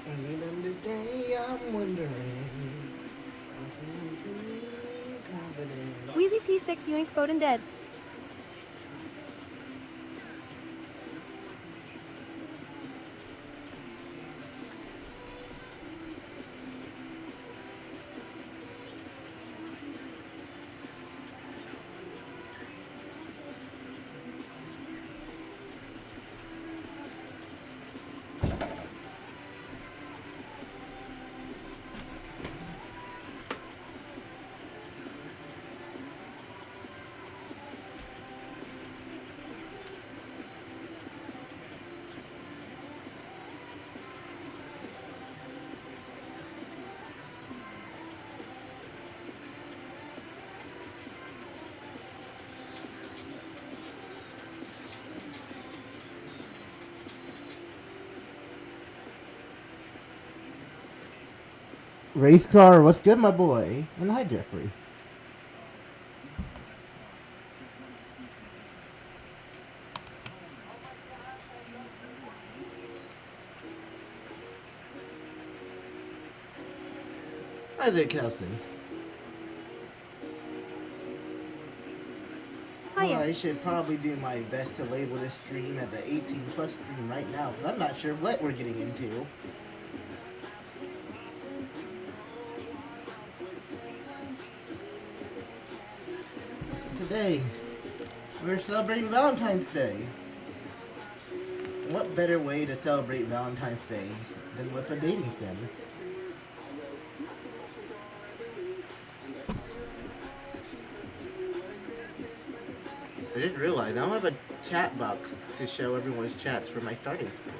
And then today I'm wondering. Wheezy P6 Yoink Foden dead. Race car, what's good, my boy? And hi, Jeffrey. Hi there, Kelsey. Well, Hiya. I should probably do my best to label this stream as the 18 plus stream right now, because I'm not sure what we're getting into. Today, we're celebrating Valentine's Day. What better way to celebrate Valentine's Day than with a dating sim? I just realized I don't have a chat box to show everyone's chats for my starting screen.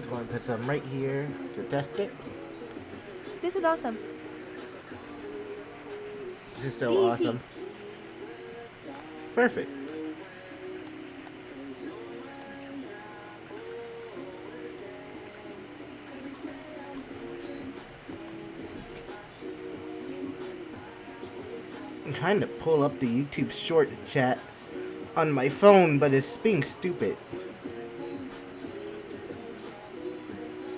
I'm going to put some right here to test it. This is awesome. This is so BEP. awesome. Perfect. I'm trying to pull up the YouTube short chat on my phone, but it's being stupid.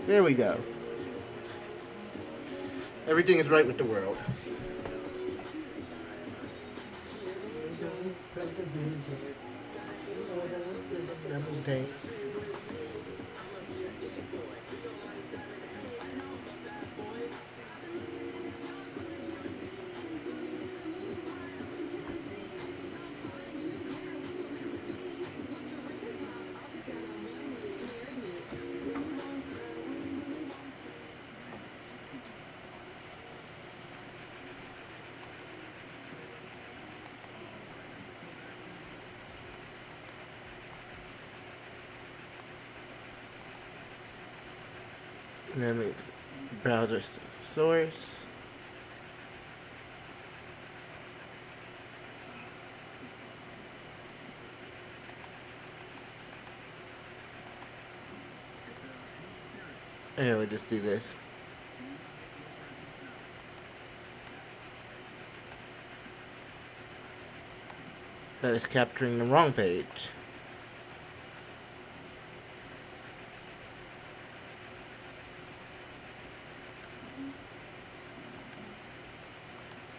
There we go. Everything is right with the world. Let me browser source. And we'll just do this. That is capturing the wrong page.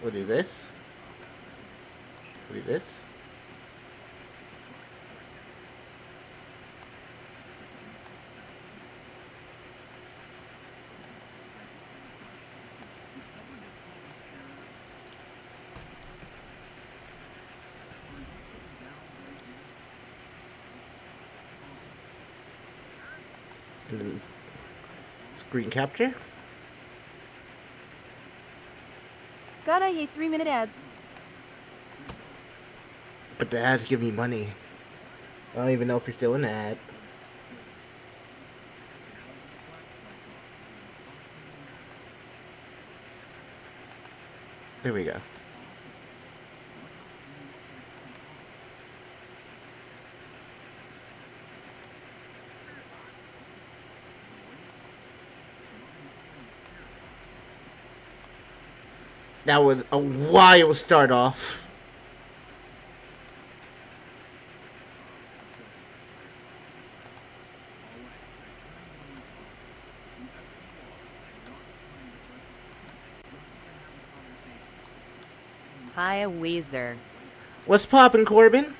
We'll do this. We'll do this. And then screen capture. God, I hate 3-minute ads. But the ads give me money. I don't even know if you're still in the ad. There we go. That was a wild start off. Hi, Weezer. What's poppin', Corbin?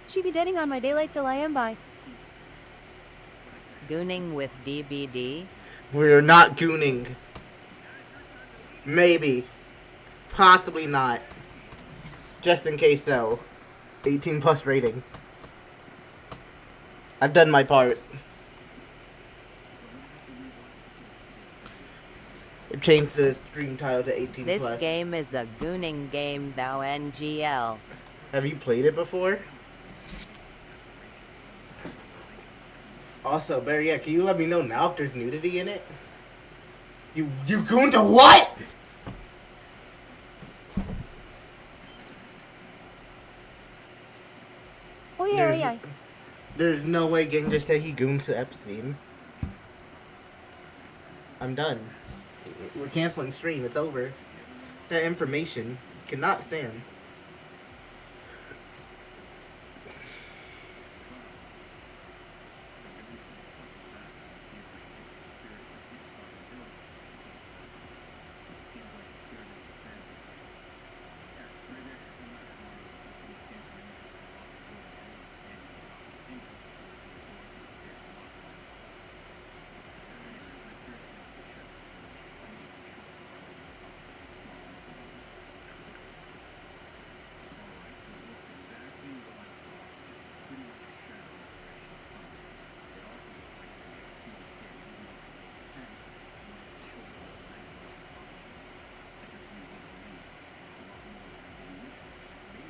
She be deading on my daylight till I am by. Gooning with DBD. We're not gooning. Maybe. Possibly not. Just in case though. 18 plus rating. I've done my part. It changed the stream title to 18 This plus. game is a gooning game, thou NGL. Have you played it before? Also, Barry, yeah, can you let me know now if there's nudity in it? You goon to what? Oh yeah, oh yeah. There's no way Gang just said he goons to Epstein. I'm done. We're canceling stream. It's over. That information cannot stand.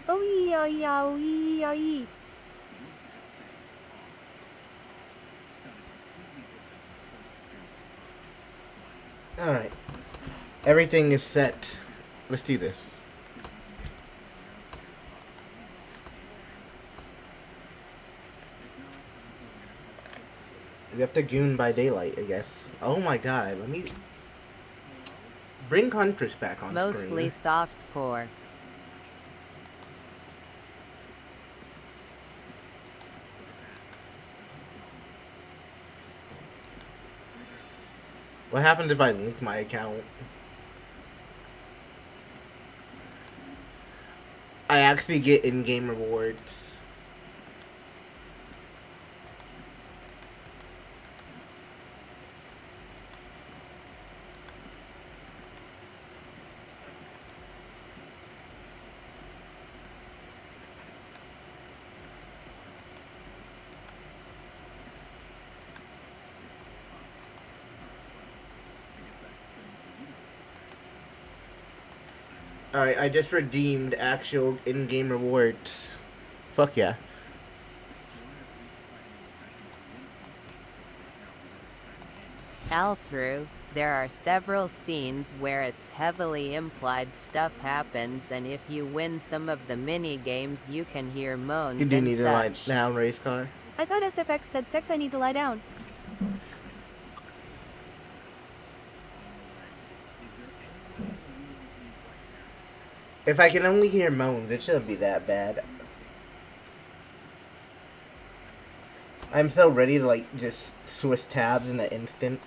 Oh yeah, oh yeah, oh yeah, oh yeah. Alright. Everything is set. Let's do this. We have to goon by daylight, I guess. Oh my god, let me... Bring Huntress back on Mostly screen. softcore. What happens if I link my account? I actually get in-game rewards. Alright, I just redeemed actual in-game rewards. Fuck yeah. Althrough, there are several scenes where it's heavily implied stuff happens, and if you win some of the mini games, you can hear moans You do and need to lie such. down, race car. I thought SFX said sex I need to lie down. If I can only hear moans, it shouldn't be that bad. I'm so ready to, like, just switch tabs in an instant.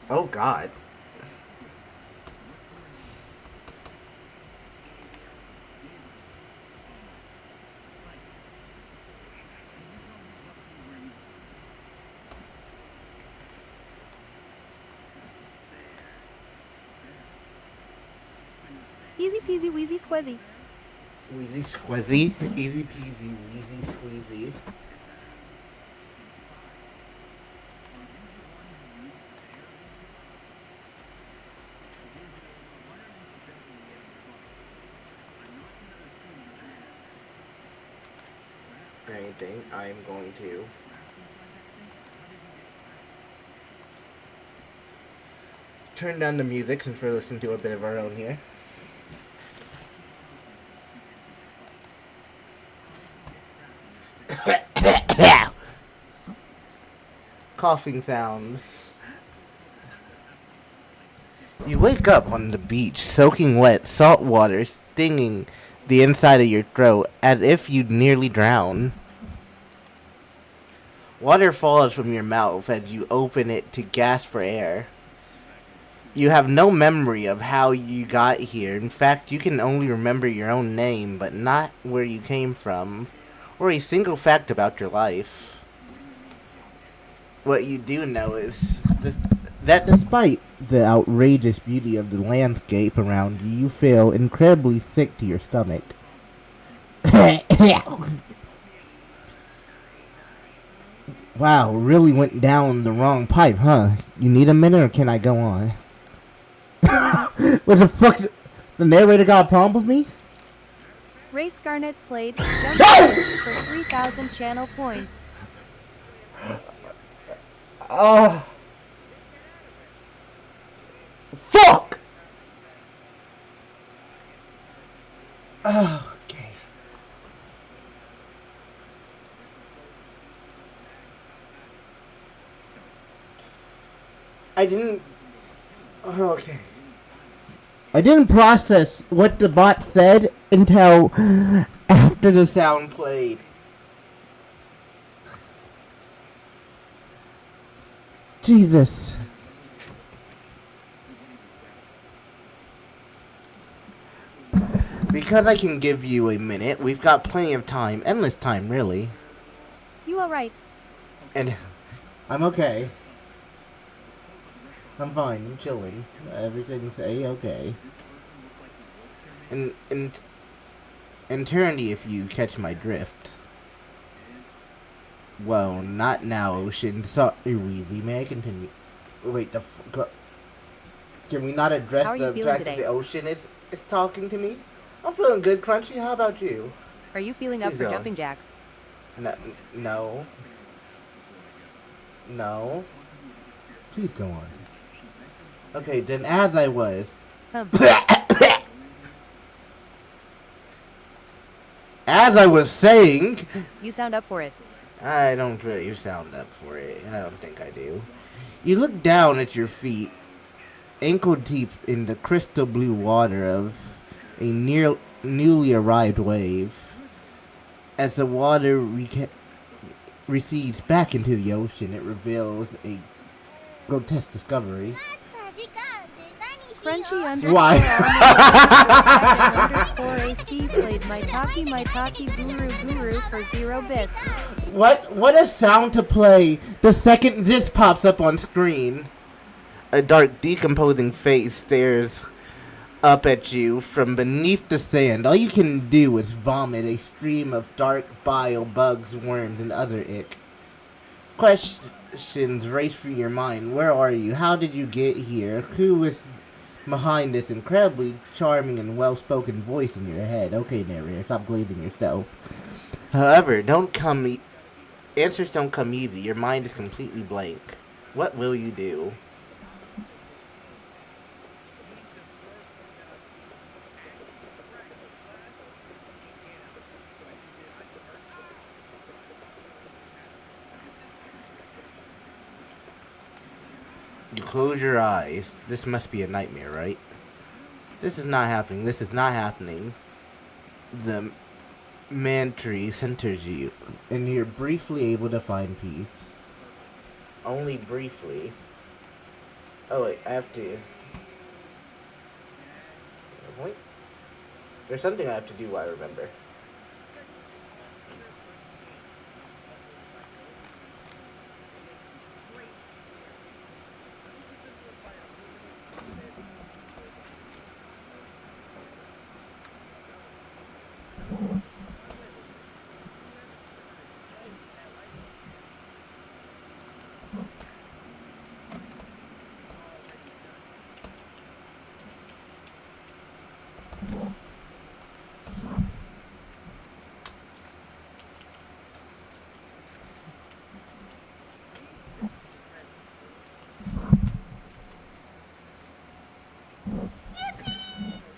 Oh, God. Easy peasy wheezy squizzy. Wheezy squizzy. Easy peasy, wheezy squeezy. Anything, I'm going to turn down the music since we're listening to a bit of our own here. Coughing sounds. You wake up on the beach, soaking wet, salt water stinging the inside of your throat as if you'd nearly drown. Water falls from your mouth as you open it to gasp for air. You have no memory of how you got here. In fact, you can only remember your own name, but not where you came from, or a single fact about your life. What you do know is that despite the outrageous beauty of the landscape around you, you feel incredibly sick to your stomach. Wow, really went down the wrong pipe, huh? You need a minute or can I go on? What the fuck? The narrator got a problem with me? Race Garnet played Jump for 3,000 channel points. Fuck! Okay. Okay. I didn't process what the bot said until after the sound played. Jesus. Because I can give you a minute, we've got plenty of time. Endless time, really. You alright? And I'm okay. I'm fine. I'm chilling. Everything's A-okay. And eternity, if you catch my drift. Well, not now, Ocean. Sorry, Weezy. May I continue? Wait, can we not address How are you the feeling fact today? that the ocean is talking to me? I'm feeling good, Crunchy. How about you? Are you feeling up Please for go. jumping jacks? No. No. Please go on. Okay, then as I was. As I was saying. You sound up for it. I don't really sound up for it. I don't think I do. You look down at your feet, ankle deep in the crystal blue water of a newly arrived wave. As the water recedes back into the ocean, it reveals a grotesque discovery. Frenchie underscore Why? underscore AC played my Taki Guru for 0 bits. What a sound to play the second this pops up on screen. A dark, decomposing face stares up at you from beneath the sand. All you can do is vomit a stream of dark bile, bugs, worms, and other ick. Questions race through your mind. Where are you? How did you get here? Who is behind this incredibly charming and well-spoken voice in your head? Okay, narrator, stop glazing yourself. However, answers don't come easy. Your mind is completely blank. What will you do? You close your eyes. This must be a nightmare, right? This is not happening. This is not happening. The Mantry centers you, and you're briefly able to find peace. Only briefly. Oh wait, I have to... Wait. There's something I have to do, I remember.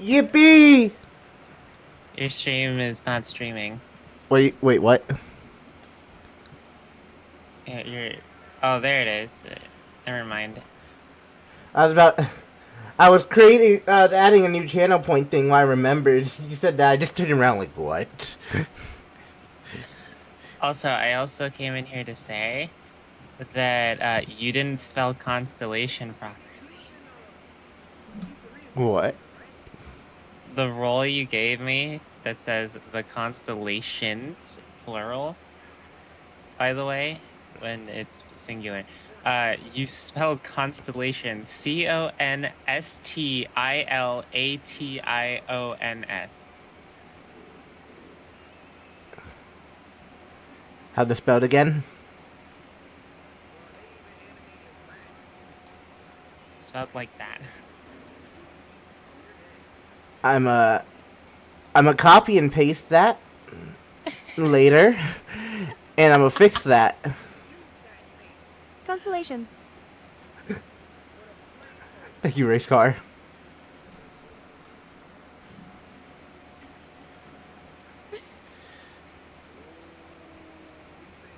Yippee! Your stream is not streaming. Wait, what? You're. Oh, there it is. Never mind. I was creating, adding a new channel point thing while I remembered. You said that, I just turned around like, what? Also, I also came in here to say that you didn't spell constellation properly. What? The role you gave me that says the constellations, plural, by the way, when it's singular, you spelled constellation CONSTILATIONS. How'd they spell it again? Spelled like that. I'm a copy and paste that later, and I'm gonna fix that. Constellations. Thank you, race car.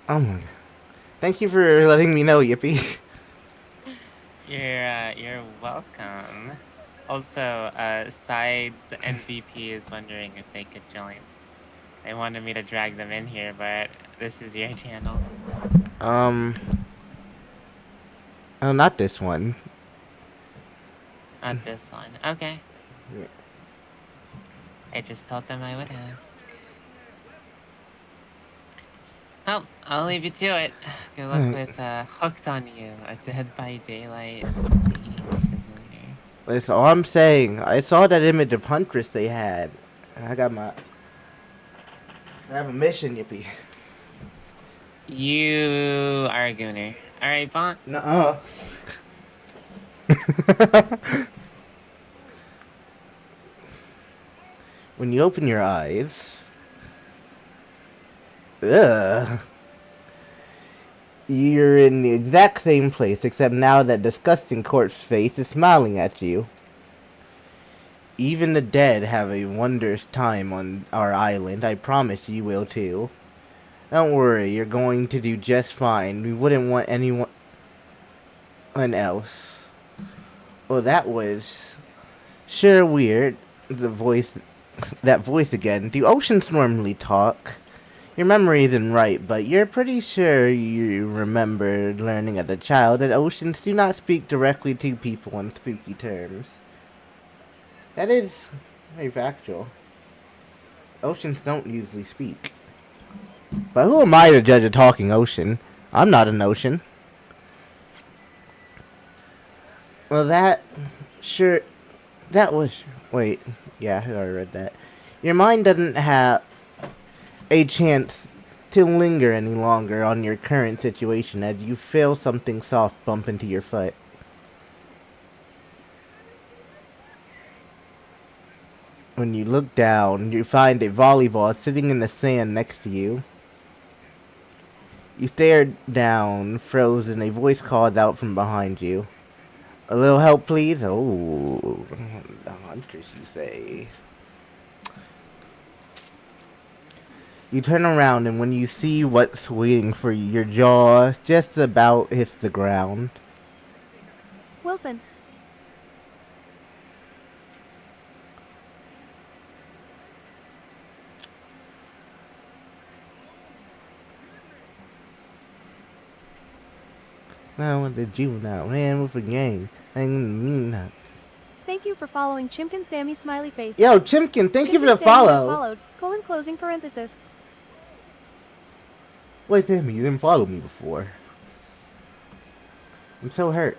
Oh my god. Thank you for letting me know, Yippee. You're welcome. Also, Sides MVP is wondering if they could join. They wanted me to drag them in here, but this is your channel. Oh, not this one. Not this one. Okay. Yeah. I just told them I would ask. Oh, I'll leave you to it. Good luck with Hooked on You, a Dead by Daylight dating simulator. That's all I'm saying. I saw that image of Huntress they had. And I have a mission, Yippee. You are a gooner. Alright, Bon. Nuh-uh. When you open your eyes... Ugh. You're in the exact same place, except now that disgusting corpse face is smiling at you. Even the dead have a wondrous time on our island. I promise you will too. Don't worry, you're going to do just fine. We wouldn't want anyone else. Well, that was sure weird. That voice again. Do oceans normally talk? Your memory isn't right, but you're pretty sure you remembered learning as a child that oceans do not speak directly to people on spooky terms. That is very factual. Oceans don't usually speak. But who am I to judge a talking ocean? I'm not an ocean. Well, that sure That was... Wait. Yeah, I already read that. Your mind doesn't have a chance to linger any longer on your current situation as you feel something soft bump into your foot. When you look down, you find a volleyball sitting in the sand next to you. You stare down, frozen. A voice calls out from behind you. A little help, please? Oh, the hunters, you say. You turn around, and when you see what's waiting for you, your jaw just about hits the ground. Wilson. Now what did you now? Man, with a game. I didn't mean that. Thank you for following Chimkin Sammy Smiley Face. Yo, Chimkin, thank you for the Chimkin Sammy has follow. followed. Colon closing parenthesis. Wait, Sammy, you didn't follow me before. I'm so hurt.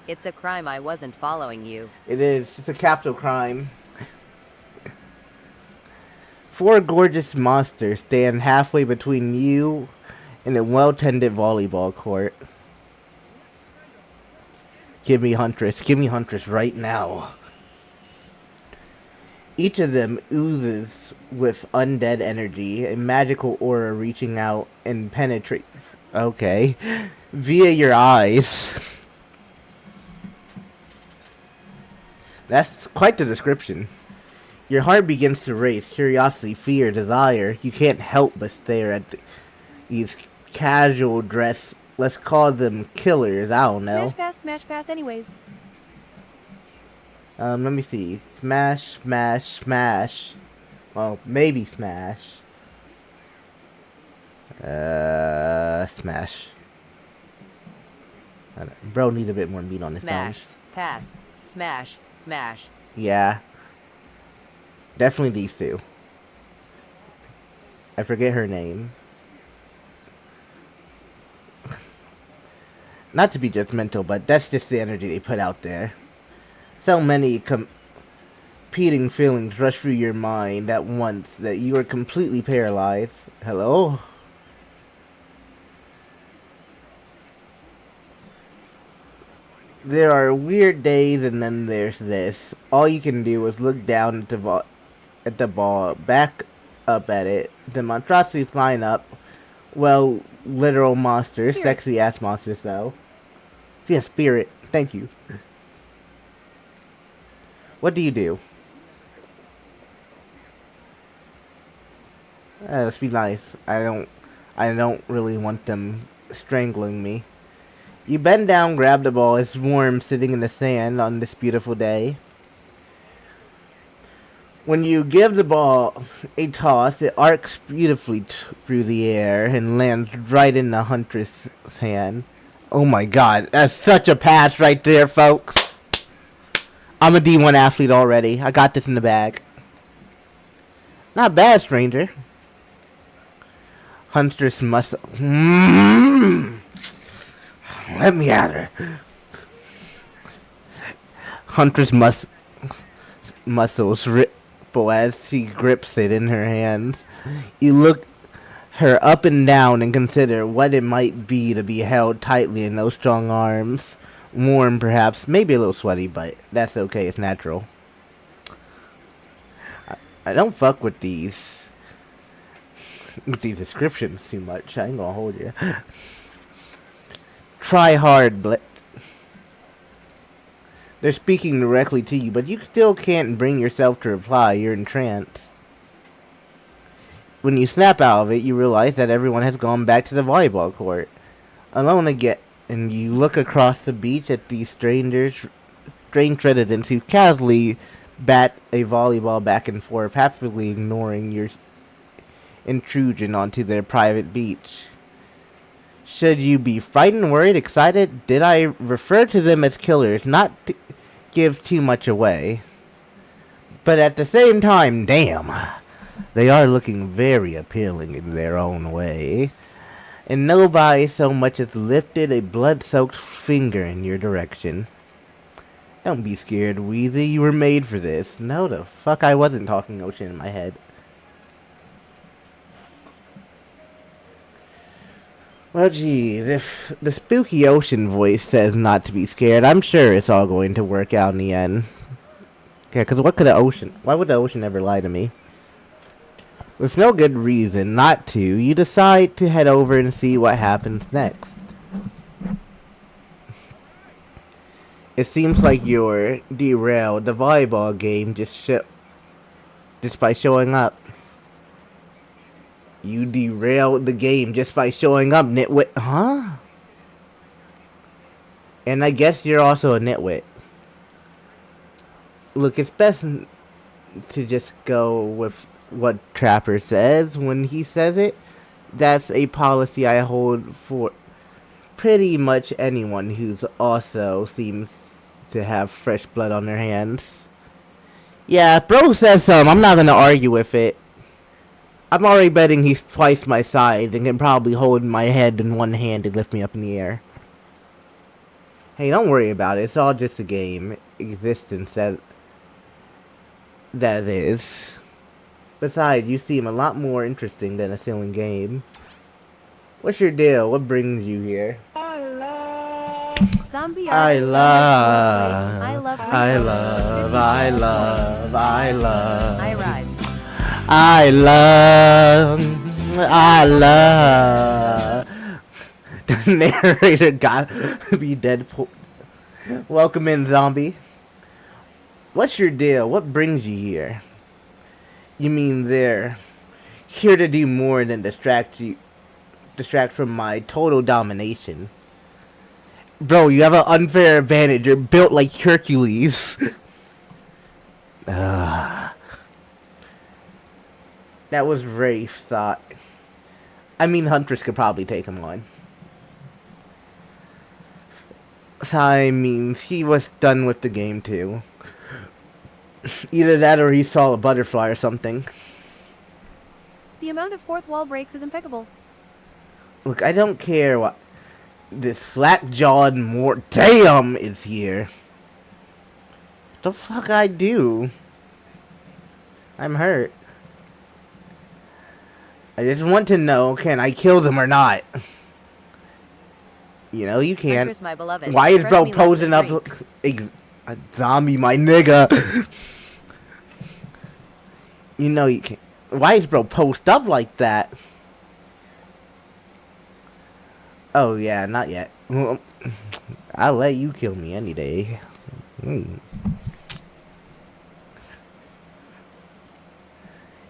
It's a crime I wasn't following you. It is. It's a capital crime. 4 gorgeous monsters stand halfway between you and a well-tended volleyball court. Give me Huntress. Give me Huntress right now. Each of them oozes with undead energy, a magical aura reaching out and penetrate. Okay. Via your eyes. That's quite the description. Your heart begins to race. Curiosity, fear, desire. You can't help but stare at these casual dress. Let's call them killers. I don't know. Smash pass anyways. Let me see. Smash, smash, smash. Well, maybe smash. Smash. Bro needs a bit more meat on his Smash, bones. pass, smash, smash. Yeah. Definitely these two. I forget her name. Not to be judgmental, but that's just the energy they put out there. So many competing feelings rush through your mind at once that you are completely paralyzed. Hello? There are weird days, and then there's this. All you can do is look down at the ball, back up at it. The monstrosities line up. Well, literal monsters, Spirit. sexy ass monsters though. Yeah, spirit. Thank you. What do you do? Let's be nice. I don't really want them strangling me. You bend down, grab the ball. It's warm, sitting in the sand on this beautiful day. When you give the ball a toss, it arcs beautifully through the air and lands right in the huntress' hand. Oh my god, that's such a pass right there, folks. I'm a D1 athlete already. I got this in the bag. Not bad, stranger. Huntress muscle. Let me at her. Huntress muscles ripple as she grips it in her hands. You look her up and down and consider what it might be to be held tightly in those strong arms. Warm, perhaps, maybe a little sweaty, but that's okay. It's natural. I don't fuck with these descriptions too much. I ain't gonna hold you. Try hard, They're speaking directly to you, but you still can't bring yourself to reply. You're in trance. When you snap out of it, you realize that everyone has gone back to the volleyball court. Alone again, and you look across the beach at these strange residents who casually bat a volleyball back and forth, happily ignoring your intrusion onto their private beach. Should you be frightened, worried, excited? Did I refer to them as killers? Not to give too much away. But at the same time, damn, they are looking very appealing in their own way. And nobody so much as lifted a blood-soaked finger in your direction. Don't be scared, Weezy. You were made for this. No, the fuck I wasn't talking ocean in my head. Well, geez, if the spooky ocean voice says not to be scared, I'm sure it's all going to work out in the end. Yeah, because why would the ocean ever lie to me? With no good reason not to, you decide to head over and see what happens next. It seems like you're derailed the volleyball game just by showing up. You derailed the game just by showing up, nitwit. Huh? And I guess you're also a nitwit. Look, it's best to just go with what Trapper says when he says it. That's a policy I hold for pretty much anyone who's also seems to have fresh blood on their hands. Yeah, bro says something. I'm not gonna argue with it. I'm already betting he's twice my size and can probably hold my head in one hand and lift me up in the air. Hey, don't worry about it. It's all just a game. Existence, that is. Besides, you seem a lot more interesting than a silly game. What's your deal? What brings you here? Zombie I artist love, I love, I love, I love, I love. I ride. I love. The narrator got to be Deadpool. Welcome in, zombie. What's your deal? What brings you here? You mean they're here to do more than distract from my total domination? Bro, you have an unfair advantage. You're built like Hercules. That was Rafe's thought. I mean, Huntress could probably take him on. I mean, he was done with the game too. Either that or he saw a butterfly or something. The amount of fourth wall breaks is impeccable. Look, I don't care what this slack-jawed damn is here. The fuck I do? I'm hurt. I just want to know, can I kill them or not? You know, you can't. Huntress, my beloved. Why is Fresh bro me less posing than up drink. a zombie, my nigga? You know you can't. Why is bro post up like that? Oh yeah, not yet. Well, I'll let you kill me any day.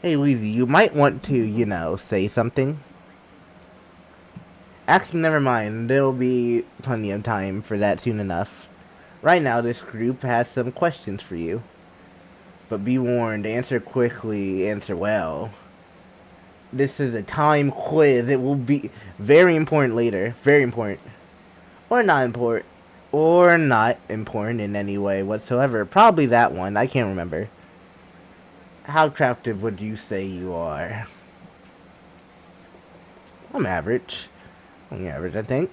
Hey Weezy, you might want to, you know, say something. Actually, never mind. There'll be plenty of time for that soon enough. Right now, this group has some questions for you. But be warned, answer quickly, answer well. This is a time quiz. It will be very important later. Very important. Or not important. Or not important in any way whatsoever. Probably that one. I can't remember. How attractive would you say you are? I'm average. I'm average, I think.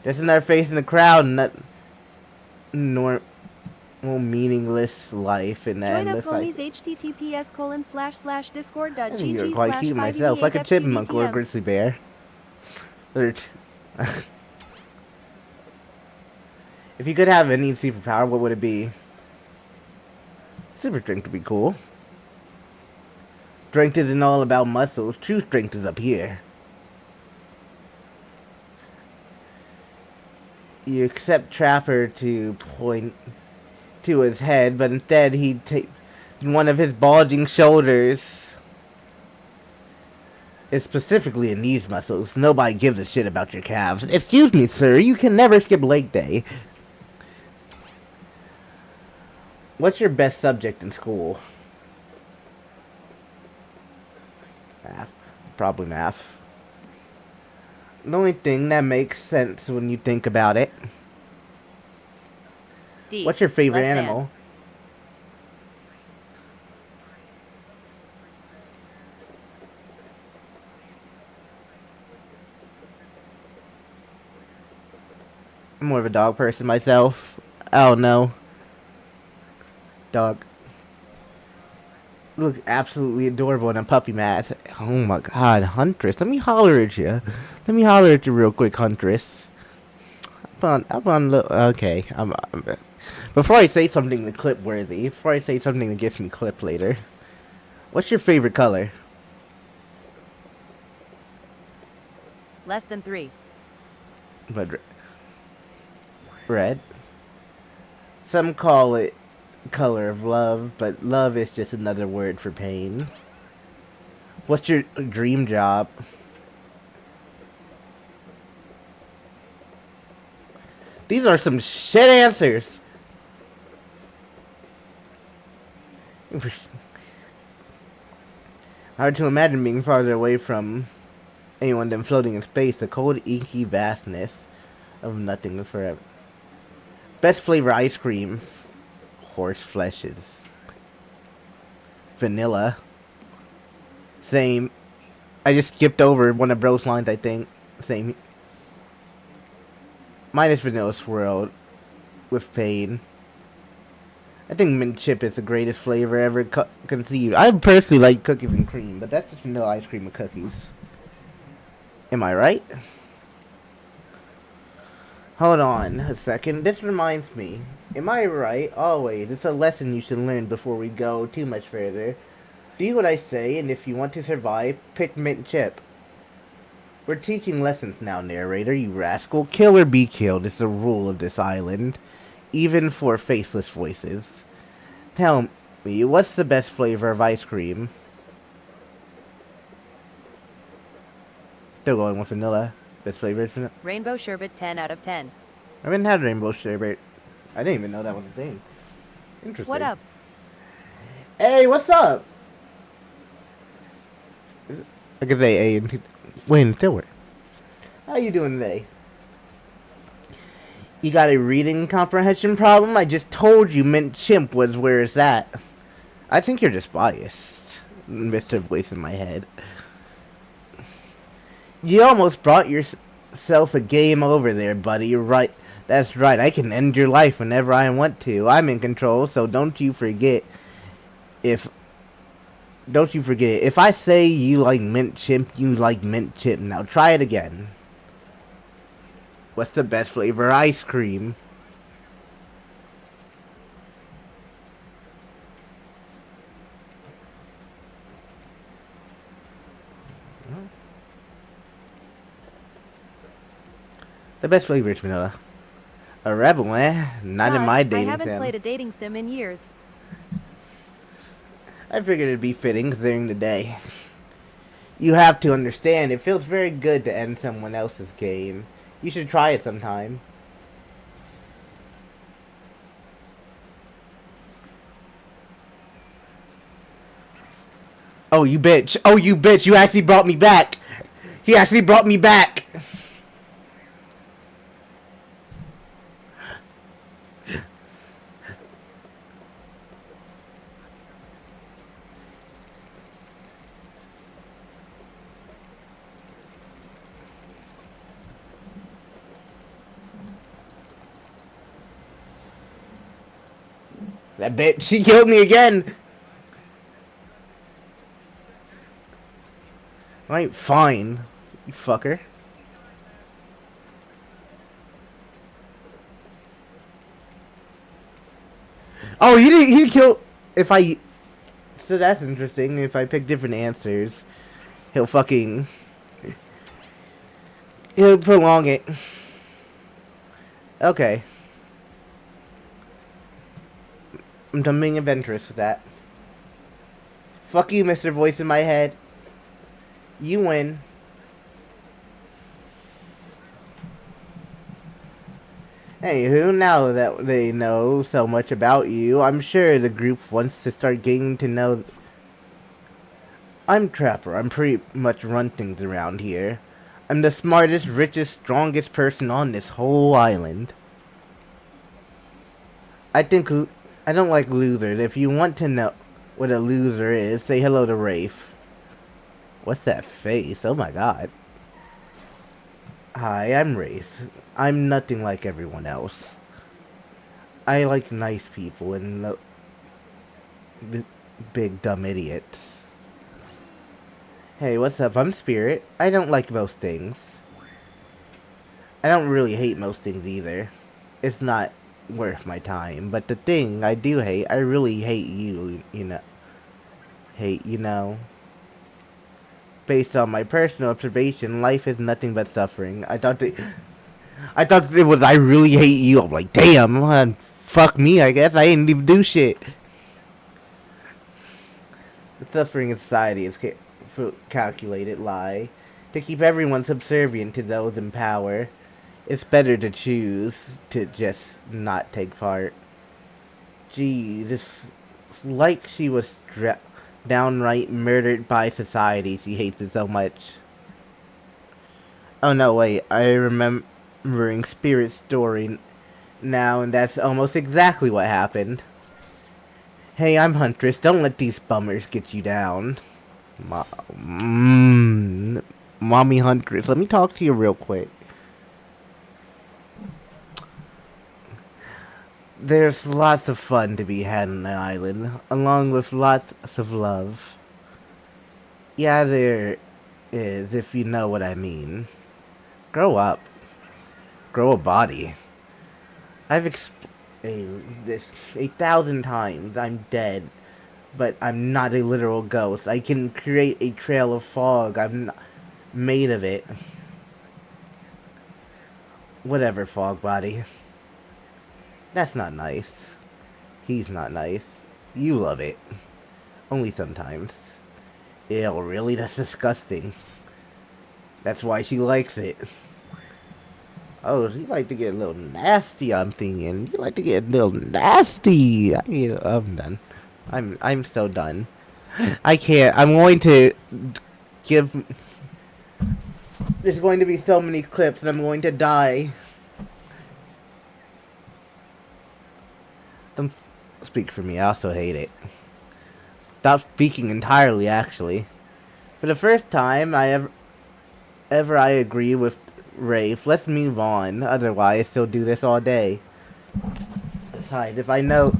Just another face in the crowd, not normal meaningless life in the Join up endless homies like. https://discord.gg/. You're quite cute myself, like a chipmunk or a grizzly bear. If you could have any superpower, what would it be? Super strength would be cool. Strength isn't all about muscles. True strength is up here. You accept Trapper to point to his head, but instead he takes one of his bulging shoulders. It's specifically in these muscles. Nobody gives a shit about your calves. Excuse me, sir. You can never skip leg day. What's your best subject in school? Math. Probably math. The only thing that makes sense when you think about it. D. What's your favorite Less than. animal? I'm more of a dog person myself. Oh no. Dog. Look absolutely adorable in a puppy mat. Oh my god, Huntress. Let me holler at you. Let me holler at you real quick, Huntress. Okay. Before I say something to clip worthy, before I say something that gets me clipped later, what's your favorite color? Less than 3. But red. Some call it color of love, but love is just another word for pain. What's your dream job? These are some shit answers. Hard to imagine being farther away from anyone than floating in space. The cold, inky vastness of nothing forever. Best flavor ice cream. Horse fleshes. Vanilla. Same. I just skipped over one of Bro's lines, I think. Same. Minus vanilla swirled with pain. I think mint chip is the greatest flavor ever conceived. I personally like cookies and cream, but that's just vanilla ice cream with cookies. Am I right? Hold on a second. This reminds me. Am I right? Always. It's a lesson you should learn before we go too much further. Do what I say, and if you want to survive, pick mint chip. We're teaching lessons now, narrator, you rascal. Kill or be killed is the rule of this island. Even for faceless voices. Tell me, what's the best flavor of ice cream? Still going with vanilla. Best flavor is vanilla. Rainbow sherbet 10 out of 10. I haven't had rainbow sherbet. I didn't even know that was a thing. Interesting. What up? Hey, what's up? I could say A and Wayne Stewart. How you doing today? You got a reading comprehension problem? I just told you Mint Chimp was where it's at. I think you're just biased, Mr. Voice in my head. You almost brought yourself a game over there, buddy. You're right. That's right. I can end your life whenever I want to. I'm in control, so don't you forget. If I say you like Mint Chimp, you like Mint Chimp. Now try it again. What's the best flavor ice cream? The best flavor is vanilla. A rebel, eh? Not in my dating sim. I haven't played a dating sim in years. I figured it'd be fitting considering the day. You have to understand, it feels very good to end someone else's game. You should try it sometime. Oh, you bitch. Oh, you bitch. You actually brought me back. He actually brought me back. That bitch, she killed me again. Alright, fine. You fucker. Oh, he didn't kill. So that's interesting. If I pick different answers, he'll prolong it. Okay. I'm done being adventurous with that. Fuck you, Mr. Voice in my head. You win. Anywho, now that they know so much about you, I'm sure the group wants to start getting to know... I'm Trapper. I'm pretty much run things around here. I'm the smartest, richest, strongest person on this whole island. I don't like losers. If you want to know what a loser is, say hello to Rafe. What's that face? Oh my god. Hi, I'm Rafe. I'm nothing like everyone else. I like nice people and the big dumb idiots. Hey, what's up? I'm Spirit. I don't like most things. I don't really hate most things either. It's not worth my time. But the thing I do hate, I really hate you, you know. Hate, you know. Based on my personal observation, life is nothing but suffering. I thought it was I really hate you. I'm like, damn, fuck me, I guess. I didn't even do shit. The suffering in society is calculated lie. To keep everyone subservient to those in power, it's better to choose to just not take part. Gee, this like she was downright murdered by society. She hates it so much. Oh no, wait, I remembering Spirit's story now, and that's almost exactly what happened. Hey, I'm Huntress. Don't let these bummers get you down. Mommy Huntress, let me talk to you real quick. There's lots of fun to be had on the island, along with lots of love. Yeah, there is, if you know what I mean. Grow up. Grow a body. I've explained this 1,000 times. I'm dead. But I'm not a literal ghost. I can create a trail of fog. I'm not made of it. Whatever, fog body. That's not nice. He's not nice. You love it. Only sometimes. Ew, really? That's disgusting. That's why she likes it. Oh, you like to get a little nasty, I'm thinking. You like to get a little nasty. I'm done. I'm so done. I can't. I'm going to give... There's going to be so many clips and I'm going to die. Don't speak for me. I also hate it. Stop speaking entirely, actually. For the first time I ever I agree with Rafe. Let's move on. Otherwise, he'll do this all day. Besides, if I know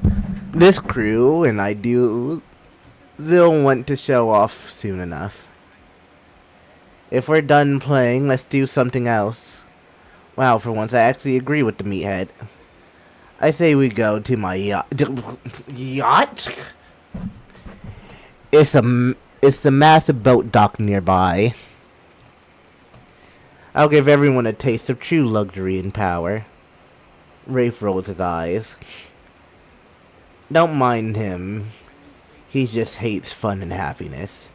this crew, and I do, they'll want to show off soon enough. If we're done playing, let's do something else. Wow, for once I actually agree with the meathead. I say we go to my yacht. Yacht? It's the massive boat dock nearby. I'll give everyone a taste of true luxury and power. Rafe rolls his eyes. Don't mind him. He just hates fun and happiness.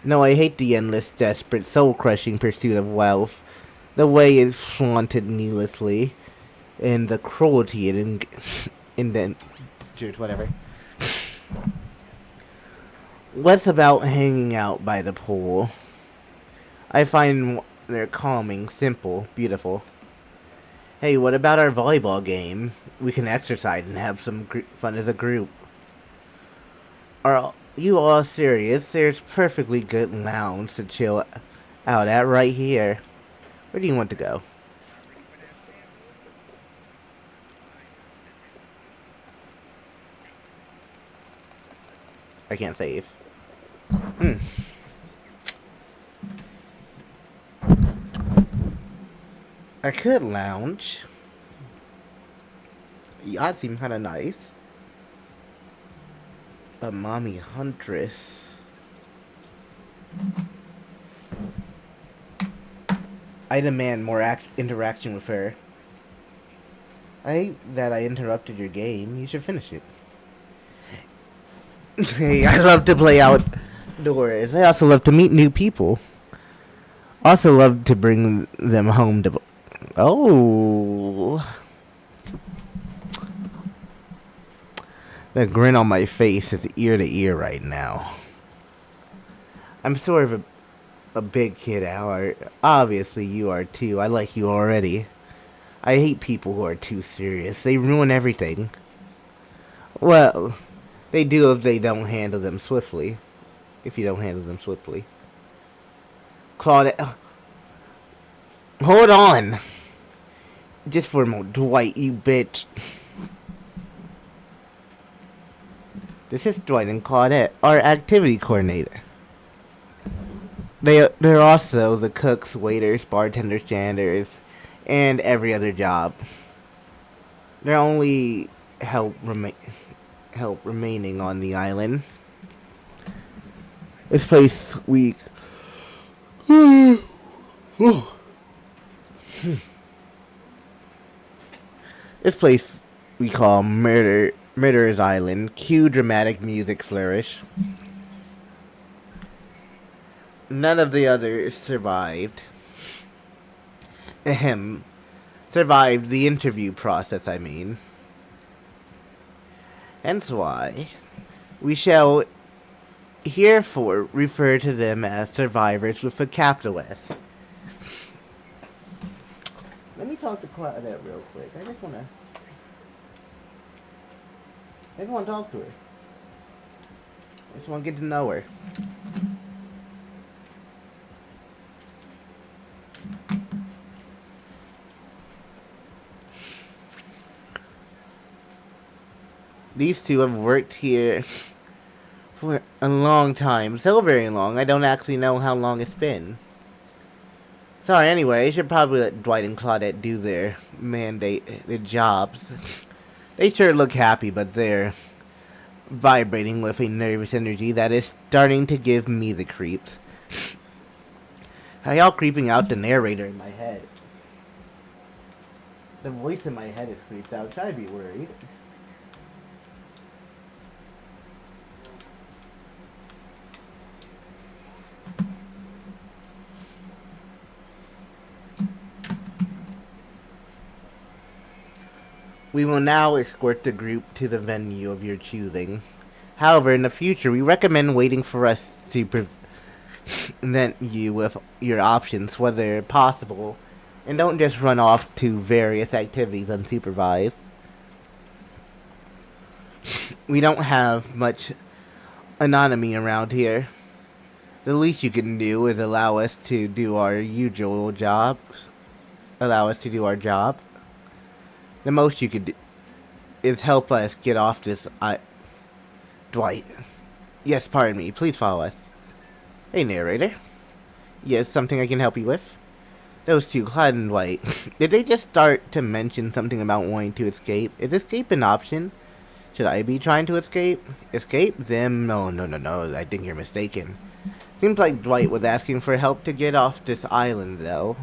No, I hate the endless, desperate, soul-crushing pursuit of wealth. The way it's flaunted needlessly. And the cruelty it endangers, whatever. What's about hanging out by the pool? I find they're calming, simple, beautiful. Hey, what about our volleyball game? We can exercise and have some fun as a group. Are you all serious? There's perfectly good lounge to chill out at right here. Where do you want to go? I can't save. I could lounge. Yacht seemed kinda nice. But Mommy Huntress. I demand more interaction with her. I hate that I interrupted your game. You should finish it. Hey, I love to play outdoors. I also love to meet new people. Also love to bring them home to... Oh. The grin on my face is ear to ear right now. I'm sort of a big kid at heart. Obviously, you are too. I like you already. I hate people who are too serious. They ruin everything. Well, they do if they don't handle them swiftly. If you don't handle them swiftly. Claude... Hold on! Just for a moment, Dwight, you bitch. This is Dwight and Claudette, our activity coordinator. They're also the cooks, waiters, bartenders, janitors, and every other job. They're only help remaining on the island. This place we this place we call Murderer's Island. Cue dramatic music flourish. None of the others survived. Ahem. Survived the interview process, I mean. Hence why we shall herefore refer to them as survivors with a capital S. Let me talk to Claudette real quick. I just wanna talk to her. I just wanna get to know her. These two have worked here for a long time. So very long, I don't actually know how long it's been. Sorry, anyway, I should probably let Dwight and Claudette do their jobs. They sure look happy, but they're vibrating with a nervous energy that is starting to give me the creeps. How y'all creeping out the narrator in my head? The voice in my head is creeped out. Should I be worried? We will now escort the group to the venue of your choosing. However, in the future, we recommend waiting for us to present you with your options, whether possible, and don't just run off to various activities unsupervised. We don't have much autonomy around here. The least you can do is allow us to do our usual jobs. Allow us to do our job. The most you could do is help us get off this Dwight. Yes, pardon me. Please follow us. Hey, narrator. Yes, something I can help you with? Those two, Clyde and Dwight. Did they just start to mention something about wanting to escape? Is escape an option? Should I be trying to escape? Escape them? No. I think you're mistaken. Seems like Dwight was asking for help to get off this island, though.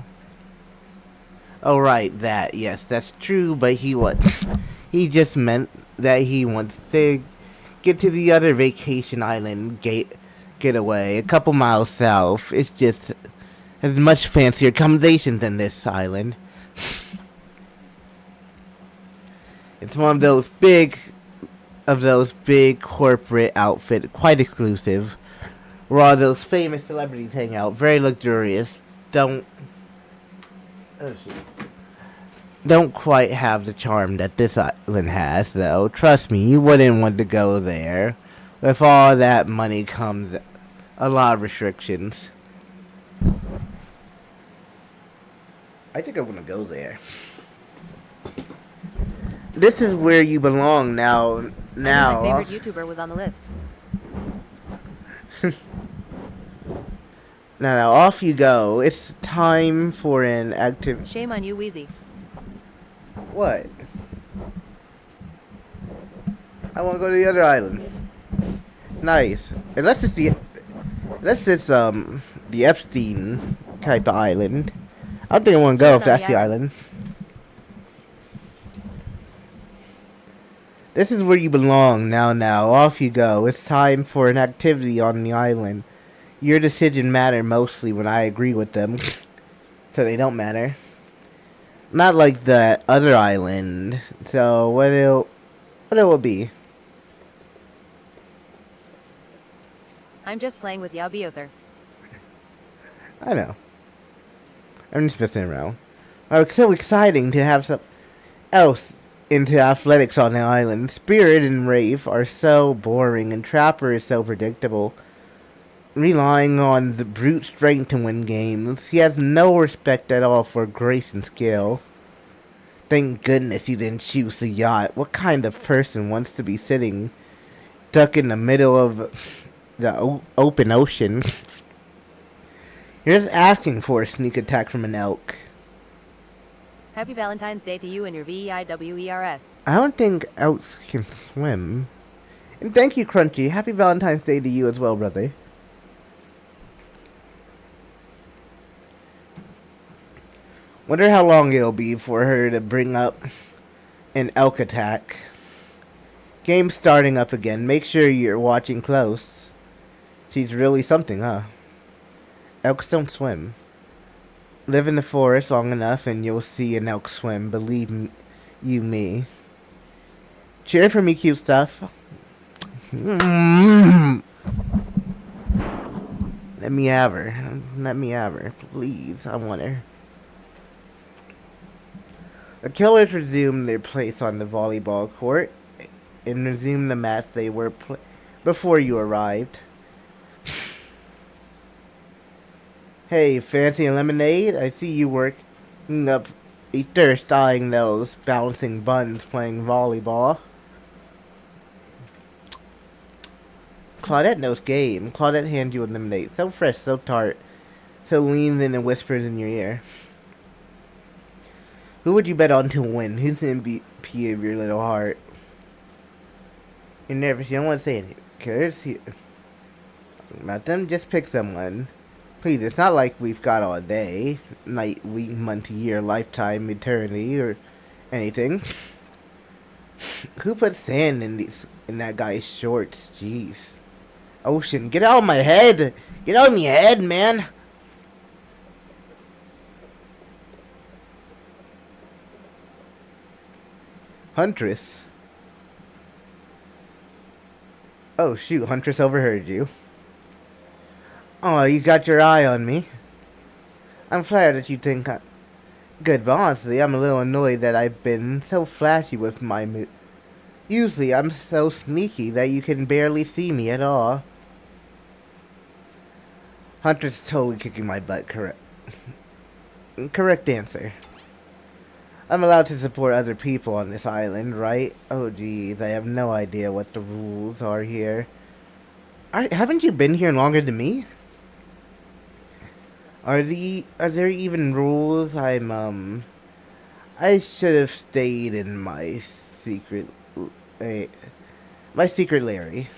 Oh, right, that. Yes, that's true, but he just meant that he wants to get to the other vacation island getaway, a couple miles south. It's just has much fancier accommodations than this island. It's one of those big corporate outfits, quite exclusive, where all those famous celebrities hang out. Very luxurious. Don't quite have the charm that this island has, though. Trust me, you wouldn't want to go there. With all that money comes a lot of restrictions. I think I want to go there. This is where you belong now. My favorite YouTuber was on the list. Now, off you go. It's time for an active... Shame on you, Wheezy. What? I want to go to the other island. Nice. Unless it's the Epstein type of island. I don't think I want to go if that's the island. This is where you belong. Now, off you go. It's time for an activity on the island. Your decision matter mostly when I agree with them. So they don't matter. Not like the other island. So what it will be? I'm just playing with Yabiother. I know. I'm just messing around. Oh, it's so exciting to have some else into athletics on the island. Spirit and Rafe are so boring, and Trapper is so predictable. Relying on the brute strength to win games. He has no respect at all for grace and skill. Thank goodness you didn't choose the yacht. What kind of person wants to be sitting stuck in the middle of the open ocean. You're just asking for a sneak attack from an elk. Happy Valentine's Day to you and your VEIWERS. I don't think elks can swim. And thank you, Crunchy. Happy Valentine's Day to you as well, brother. Wonder how long it'll be for her to bring up an elk attack. Game starting up again. Make sure you're watching close. She's really something, huh? Elks don't swim. Live in the forest long enough and you'll see an elk swim. Believe me. Cheer for me, cute stuff. Let me have her. Let me have her. Please. I want her. The killers resumed their place on the volleyball court and resumed the match they were before you arrived. Hey, fancy lemonade? I see you working up a thirst eyeing those bouncing buns playing volleyball. Claudette knows game. Claudette hands you a lemonade. So fresh, so tart. So leans in and whispers in your ear. Who would you bet on to win? Who's the MVP of your little heart? You're nervous. You don't want to say anything. Okay, about them, just pick someone. Please, it's not like we've got all day, night, week, month, year, lifetime, eternity, or anything. Who put sand in that guy's shorts? Jeez. Ocean, get out of my head! Get out of my head, man! Huntress. Oh shoot, Huntress overheard you. Oh, you got your eye on me. I'm flattered that you think I'm good, but honestly, I'm a little annoyed that I've been so flashy with my Usually, I'm so sneaky that you can barely see me at all. Huntress is totally kicking my butt, correct? Correct answer. I'm allowed to support other people on this island, right? Oh geez, I have no idea what the rules are here. Haven't you been here longer than me? Are there even rules? I should have stayed in my secret Larry.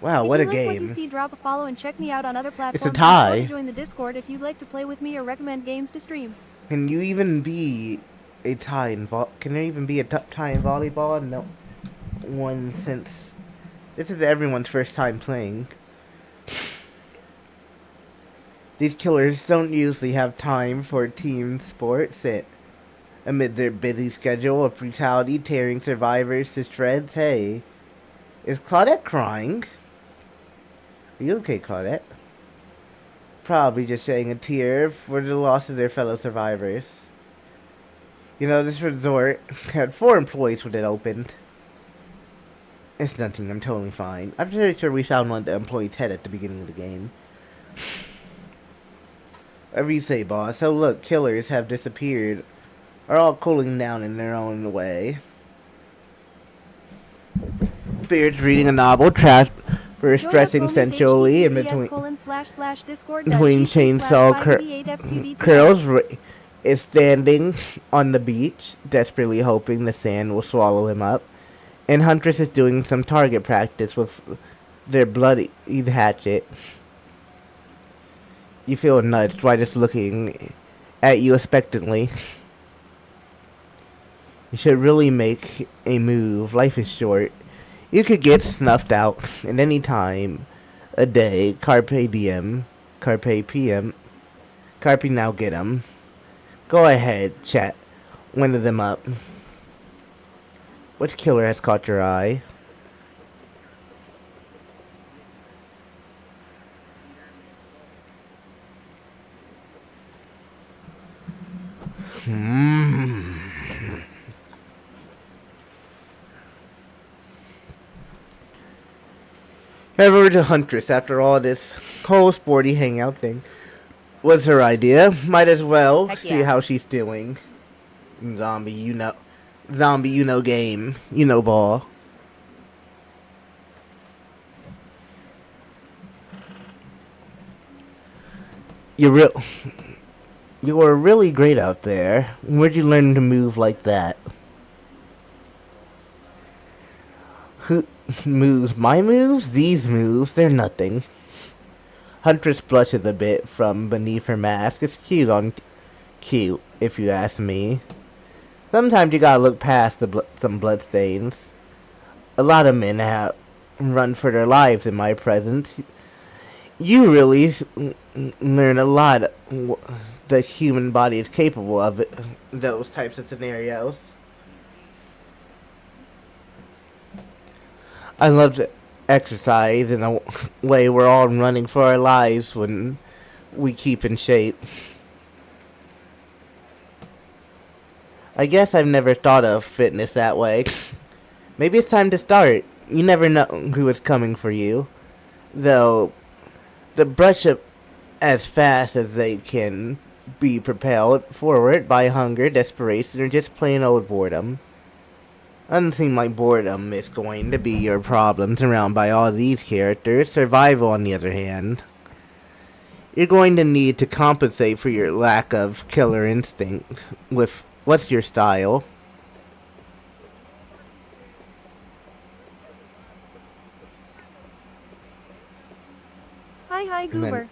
Wow, what a If you like what game. you see, drop a follow and check me out on other platforms. It's a tie. And join the Discord if you'd like to play with me or recommend games to stream. Can you even be a tie in Can there even be a tie in volleyball? No one, since this is everyone's first time playing. These killers don't usually have time for team sports amid their busy schedule of brutality tearing survivors to shreds. Hey, is Claudette crying? Are you okay, Claudette? Probably just shedding a tear for the loss of their fellow survivors. You know, this resort had 4 employees when it opened. It's nothing, I'm totally fine. I'm pretty sure we found one of the employees' head at the beginning of the game. Whatever you say, boss. So look, killers have disappeared. Are all cooling down in their own way. Spirits reading a novel, trash for stretching sensually in between chainsaw curls is standing on the beach, desperately hoping the sand will swallow him up. And Huntress is doing some target practice with their bloody hatchet. You feel nudged by just looking at you expectantly. You should really make a move. Life is short. You could get snuffed out at any time a day. Carpe diem. Carpe PM. Carpe now get 'em. Go ahead, chat one of them up. Which killer has caught your eye? Head over to Huntress after all this whole sporty hangout thing was her idea. Might as well Heck see yeah. how she's doing. Zombie, you know game. You know ball. You were really great out there. Where'd you learn to move like that? Who moves? My moves? These moves? They're nothing. Huntress blushes a bit from beneath her mask. It's cute, if you ask me. Sometimes you gotta look past some bloodstains. A lot of men have run for their lives in my presence. You really learn a lot the human body is capable of those types of scenarios. I love to exercise in a way we're all running for our lives when we keep in shape. I guess I've never thought of fitness that way. Maybe it's time to start. You never know who is coming for you. Though, the brush up as fast as they can be propelled forward by hunger, desperation, or just plain old boredom. Doesn't seem like boredom is going to be your problem surrounded by all these characters. Survival, on the other hand. You're going to need to compensate for your lack of killer instinct with what's your style? Hi, Goober.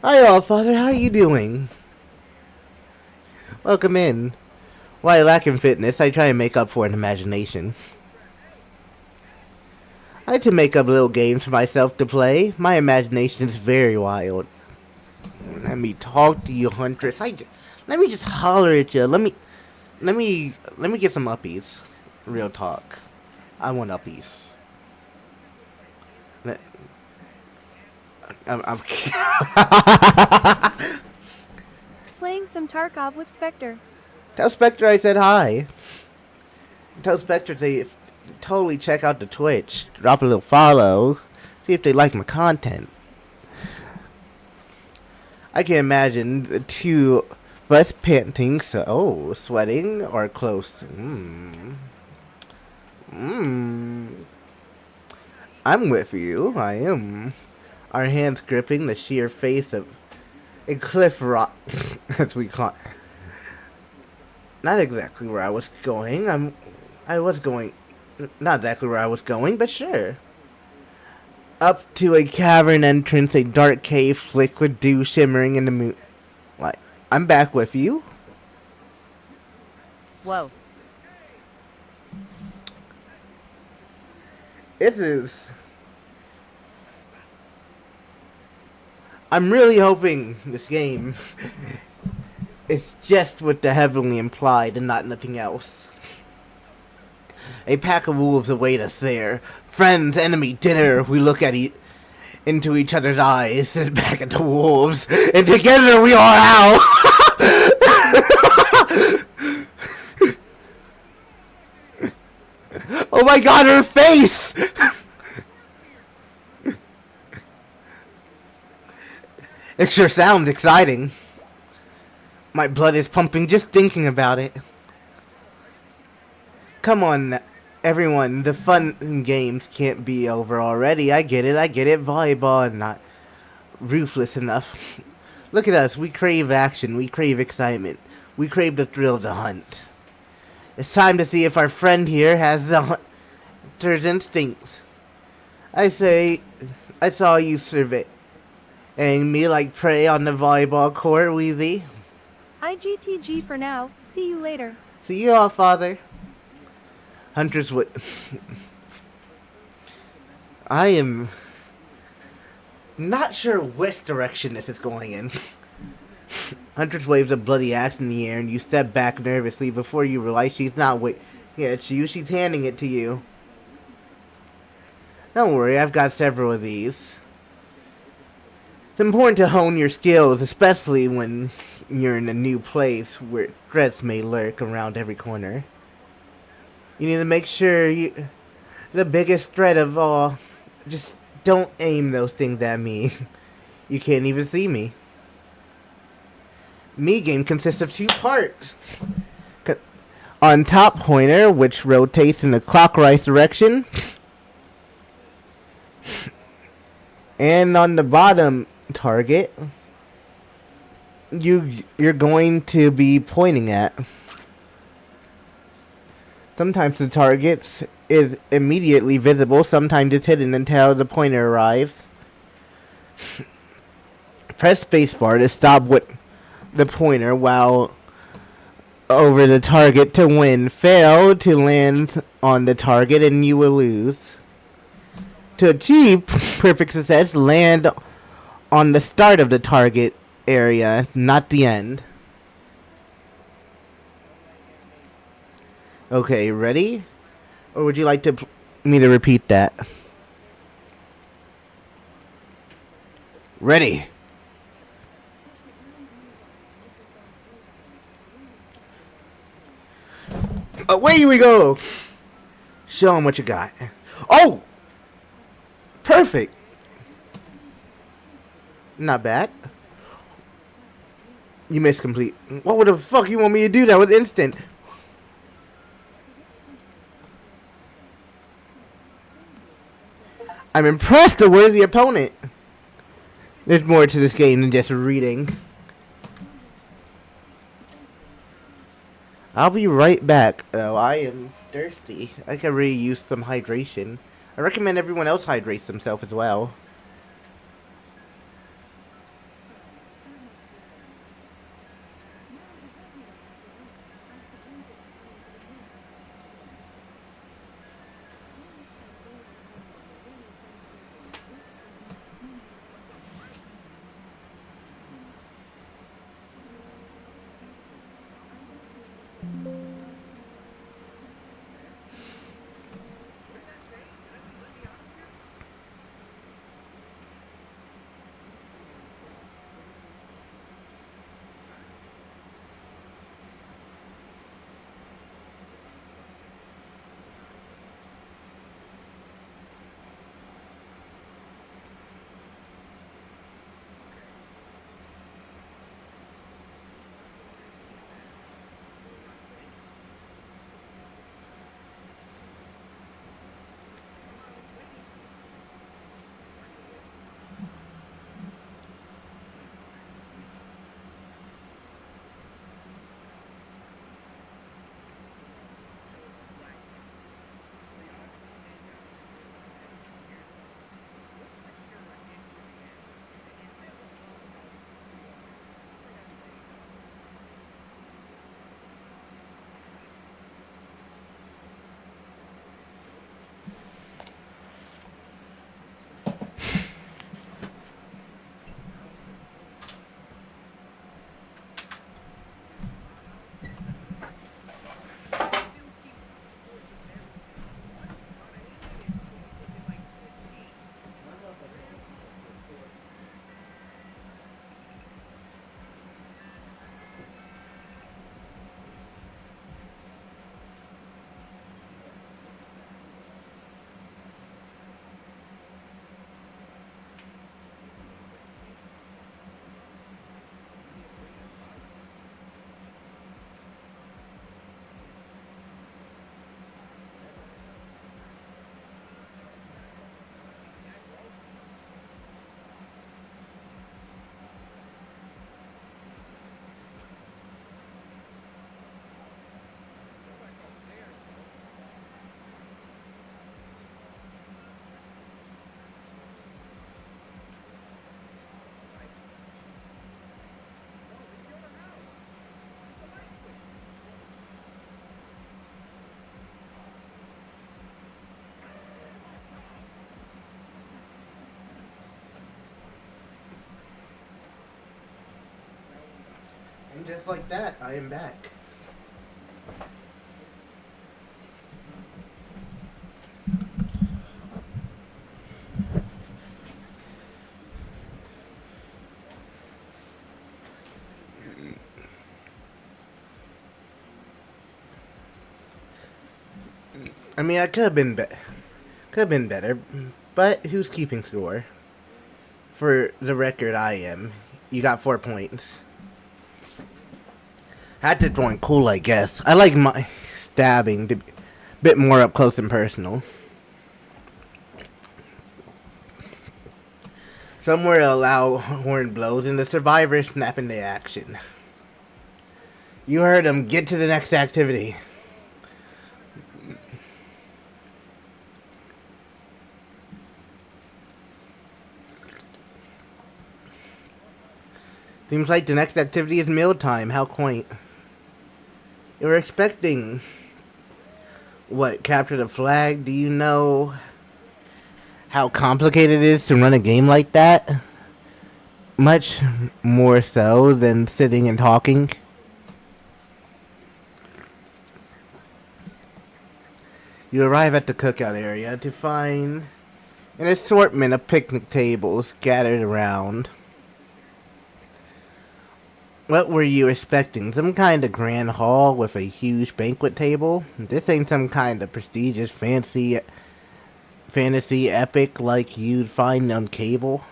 Hi, all father. How are you doing? Welcome in. While I lack in fitness, I try and make up for it in imagination. I like to make up little games for myself to play. My imagination is very wild. Let me talk to you, Huntress. Let me just holler at you. Let me get some uppies. Real talk. I want uppies. I'm Playing some Tarkov with Spectre. Tell Spectre I said hi. Tell Spectre to totally check out the Twitch. Drop a little follow. See if they like my content. I can imagine the two of us panting, sweating, or close. I'm with you. I am. Our hands gripping the sheer face of a cliff rock, as we call it. Not exactly where I was going. Not exactly where I was going, but sure. Up to a cavern entrance, a dark cave flick with dew shimmering in the moon. Like, I'm back with you. Whoa. I'm really hoping this game is just what the heavily implied and not nothing else. A pack of wolves await us there. Friends, enemy, dinner. We look at into each other's eyes and back at the wolves, and together we are out. Oh my god, her face! It sure sounds exciting. My blood is pumping just thinking about it. Come on, everyone. The fun and games can't be over already. I get it. Volleyball not ruthless enough. Look at us. We crave action. We crave excitement. We crave the thrill of the hunt. It's time to see if our friend here has the hunter's instincts. I saw you surveying me like prey on the volleyball court, Weezy. IGTG for now. See you later. See you all, father. Huntress would. I am not sure which direction this is going in. Huntress waves a bloody axe in the air, and you step back nervously before you realize she's not it's you. She's handing it to you. Don't worry, I've got several of these. It's important to hone your skills, especially when you're in a new place where threats may lurk around every corner. You need to make sure the biggest threat of all, just don't aim those things at me. You can't even see me. Me game consists of two parts. On top pointer, which rotates in the clockwise direction. And on the bottom target, you're going to be pointing at. Sometimes the target is immediately visible, sometimes it's hidden until the pointer arrives. Press spacebar to stop with the pointer while over the target to win. Fail to land on the target and you will lose. To achieve perfect success, land on the start of the target area, not the end. Okay, ready? Or would you like me to repeat that? Ready. Away we go. Show them what you got. Oh! Perfect. Not bad. You missed complete. What would the fuck you want me to do? That was instant. I'm impressed. A worthy opponent. There's more to this game than just reading. I'll be right back. Oh, I am thirsty. I could really use some hydration. I recommend everyone else hydrates themselves as well. And just like that, I am back. I mean, I could have been better, but who's keeping score? For the record, I am. You got 4 points. Had to join cool, I guess. I like my stabbing to be a bit more up close and personal. Somewhere allow horn blows and the survivors snap into action. You heard him. Get to the next activity. Seems like the next activity is mealtime. How quaint. You were expecting... What, capture the flag? Do you know how complicated it is to run a game like that? Much more so than sitting and talking. You arrive at the cookout area to find an assortment of picnic tables scattered around. What were you expecting? Some kind of grand hall with a huge banquet table? This ain't some kind of prestigious fancy fantasy epic like you'd find on cable.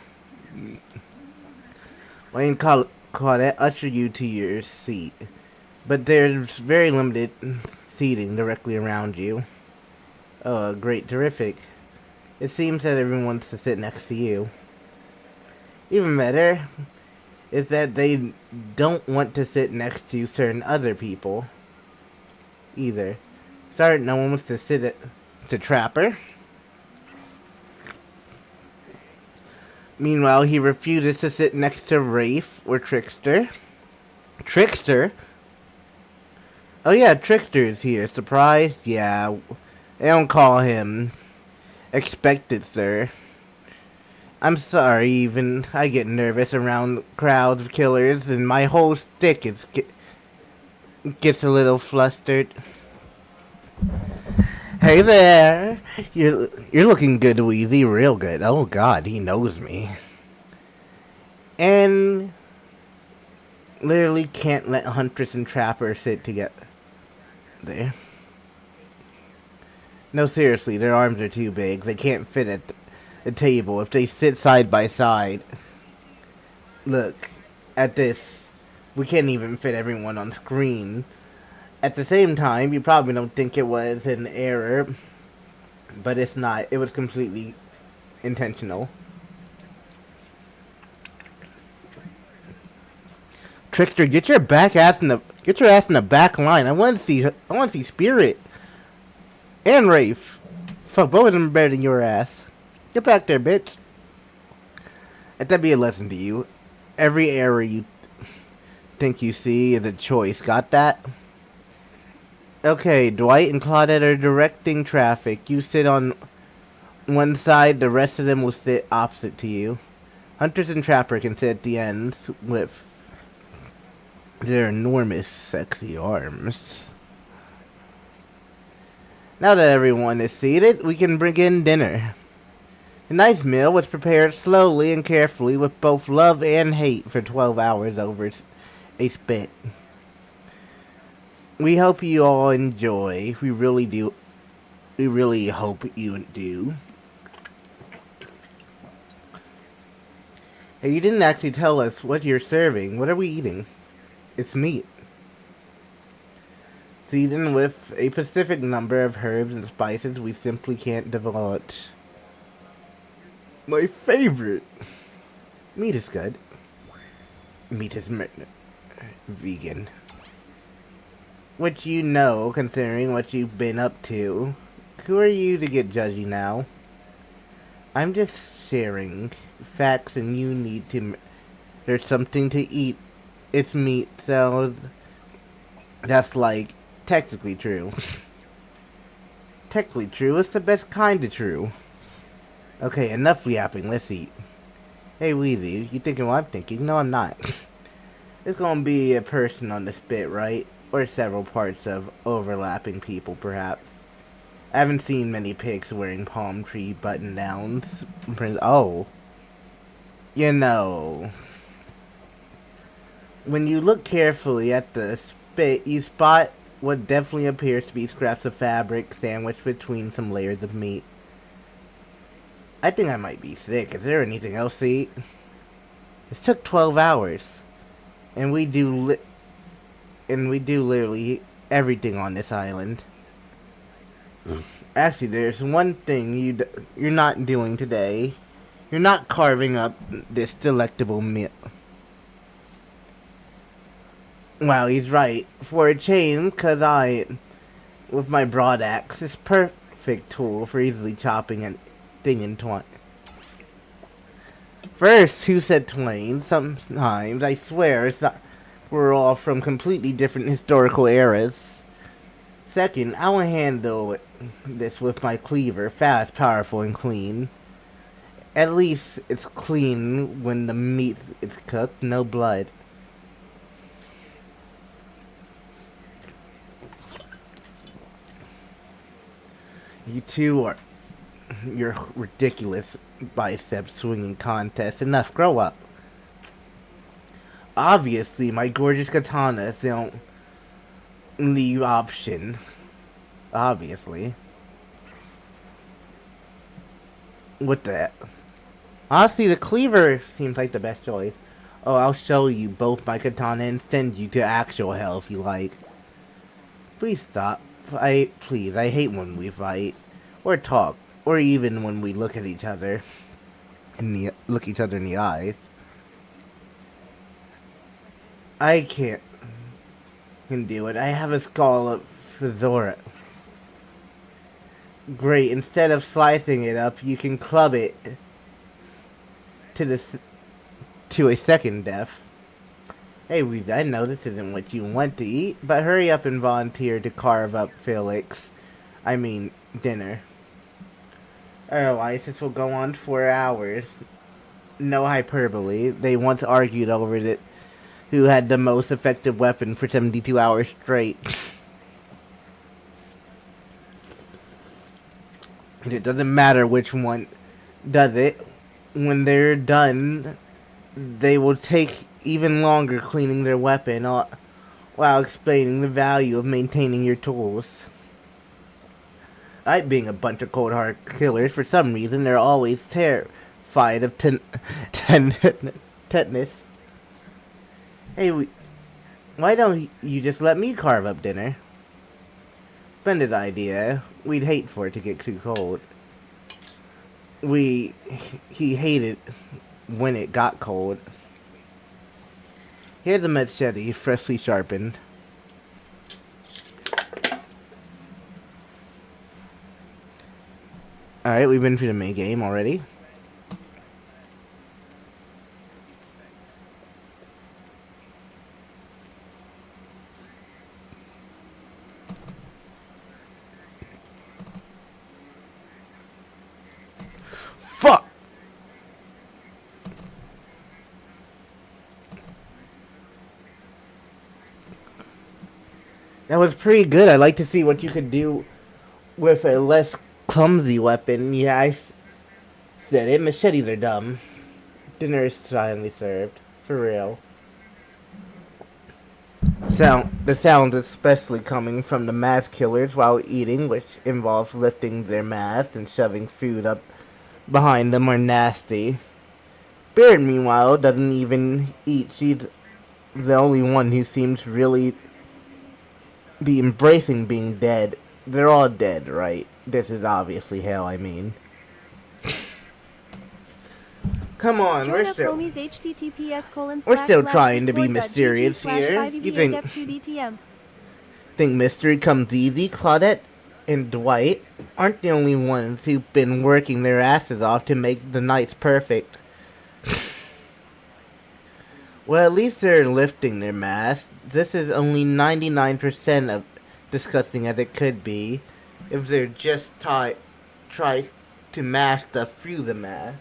Wayne Claudette usher you to your seat, but there's very limited seating directly around you. Oh, great, terrific. It seems that everyone wants to sit next to you. Even better is that they don't want to sit next to certain other people either. Sorry, no one wants to sit to Trapper. Meanwhile, he refuses to sit next to Rafe or Trickster. Trickster? Oh yeah, Trickster is here. Surprised? Yeah. They don't call him expected, sir. I'm sorry, even I get nervous around crowds of killers, and my whole stick gets a little flustered. Hey there, you're looking good, Wheezy, real good. Oh God, he knows me, and literally can't let Huntress and Trapper sit together. There. No, seriously, their arms are too big. They can't fit at the table if they sit side by side. Look, at this, we can't even fit everyone on screen. At the same time, you probably don't think it was an error, but it's not. It was completely intentional. Trickster, get your ass in the back line. I want to see Spirit and Rafe. Fuck, both of them are better than your ass. Get back there, bitch. Let that be a lesson to you. Every error you think you see is a choice. Got that? Okay, Dwight and Claudette are directing traffic. You sit on one side, the rest of them will sit opposite to you. Hunters and Trapper can sit at the ends with their enormous, sexy arms. Now that everyone is seated, we can bring in dinner. A nice meal was prepared slowly and carefully with both love and hate for 12 hours over a spit. We hope you all enjoy. We really do. We really hope you do. Hey, you didn't actually tell us what you're serving. What are we eating? It's meat. Seasoned with a specific number of herbs and spices we simply can't divulge. My favorite. Meat is good. Meat is vegan. Which you know, considering what you've been up to. Who are you to get judgy now? I'm just sharing facts and you need to... There's something to eat. It's meat, so... That's like... technically true. Technically true. It's the best kind of true. Okay, enough yapping. Let's eat. Hey, Weezy, you thinking what I'm thinking? No, I'm not. There's gonna be a person on the spit, right? Or several parts of overlapping people, perhaps. I haven't seen many pigs wearing palm tree button-downs. Oh. You know. When you look carefully at the spit, you spot what definitely appears to be scraps of fabric sandwiched between some layers of meat. I think I might be sick. Is there anything else to eat? This took 12 hours. And we do literally everything on this island. Actually, there's one thing you're not doing today. You're not carving up this delectable meal. Well, he's right. For a change, 'cause with my broad axe, is perfect tool for easily chopping a thing in twain. First, who said twain? Sometimes, I swear, we're all from completely different historical eras. Second, I will handle this with my cleaver, fast, powerful, and clean. At least it's clean when the meat is cooked, no blood. You two are your ridiculous bicep swinging contest. Enough, grow up. Obviously, my gorgeous katana is the only option. Obviously. What the? Honestly, the cleaver seems like the best choice. Oh, I'll show you both my katana and send you to actual hell if you like. Please stop. Please, I hate when we fight. Or talk. Or even when we look at each other. Look each other in the eyes. I can do it. I have a skull of Fedora. Great. Instead of slicing it up, you can club it to a second death. Hey, Weezy, I know this isn't what you want to eat, but hurry up and volunteer to carve up Felix. I mean, dinner. Otherwise, this will go on for hours. No hyperbole. They once argued over who had the most effective weapon for 72 hours straight. And it doesn't matter which one does it. When they're done, they will take even longer cleaning their weapon while explaining the value of maintaining your tools. Being a bunch of cold-hearted killers, for some reason, they're always terrified of tetanus. Hey, why don't you just let me carve up dinner? Splendid idea. We'd hate for it to get too cold. He hated when it got cold. Here's a machete, freshly sharpened. Alright, we've been through the main game already. Fuck! That was pretty good. I'd like to see what you could do with a less clumsy weapon. Yeah, I said it. Machetes are dumb. Dinner is silently served. For real. The sounds especially coming from the mask killers while eating, which involves lifting their masks and shoving food up behind them, are nasty. Spirit, meanwhile, doesn't even eat. She's the only one who seems really be embracing being dead. They're all dead, right? This is obviously hell, I mean. Come on, Join we're up still... homies https:// We're still trying to be mysterious here. You think mystery comes easy? Claudette and Dwight aren't the only ones who've been working their asses off to make the nights perfect. Well, at least they're lifting their masks. This is only 99% of disgusting as it could be if they're just try to mask stuff through the mask.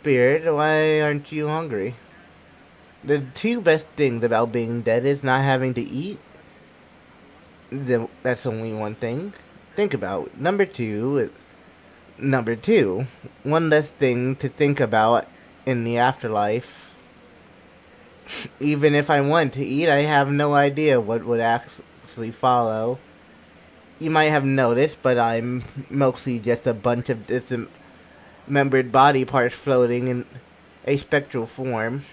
Beard, why aren't you hungry? The two best things about being dead is not having to eat. That's only one thing. Think about. Number two, one less thing to think about in the afterlife. Even if I want to eat, I have no idea what would actually follow. You might have noticed, but I'm mostly just a bunch of dismembered body parts floating in a spectral form.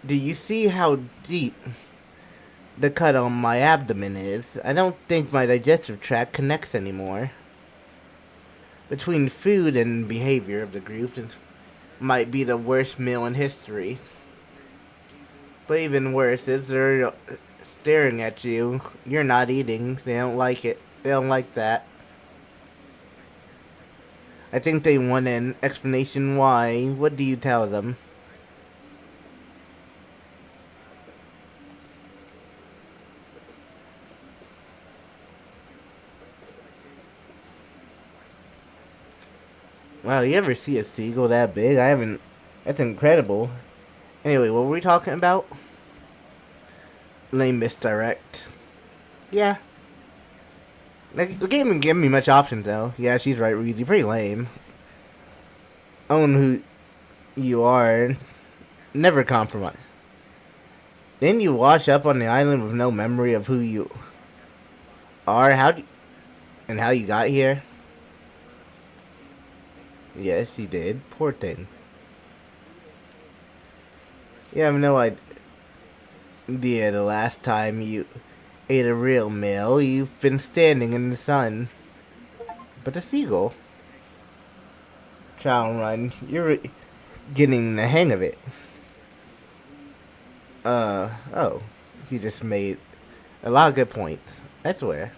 Do you see how deep the cut on my abdomen is? I don't think my digestive tract connects anymore. Between food and behavior of the group, it might be the worst meal in history. But even worse is they're staring at you. You're not eating. They don't like it. They don't like that. I think they want an explanation why. What do you tell them? Wow, you ever see a seagull that big? I haven't. That's incredible. Anyway, what were we talking about? Lame misdirect. Yeah. Like, the game didn't give me much options, though. Yeah, she's right, Reezy. Pretty lame. Own who you are. Never compromise. Then you wash up on the island with no memory of who you are, and how you got here. Yes, you did. Poor thing. You have no idea the last time you ate a real meal. You've been standing in the sun. But the seagull. Child run. You're getting the hang of it. Oh. You just made a lot of good points. I swear.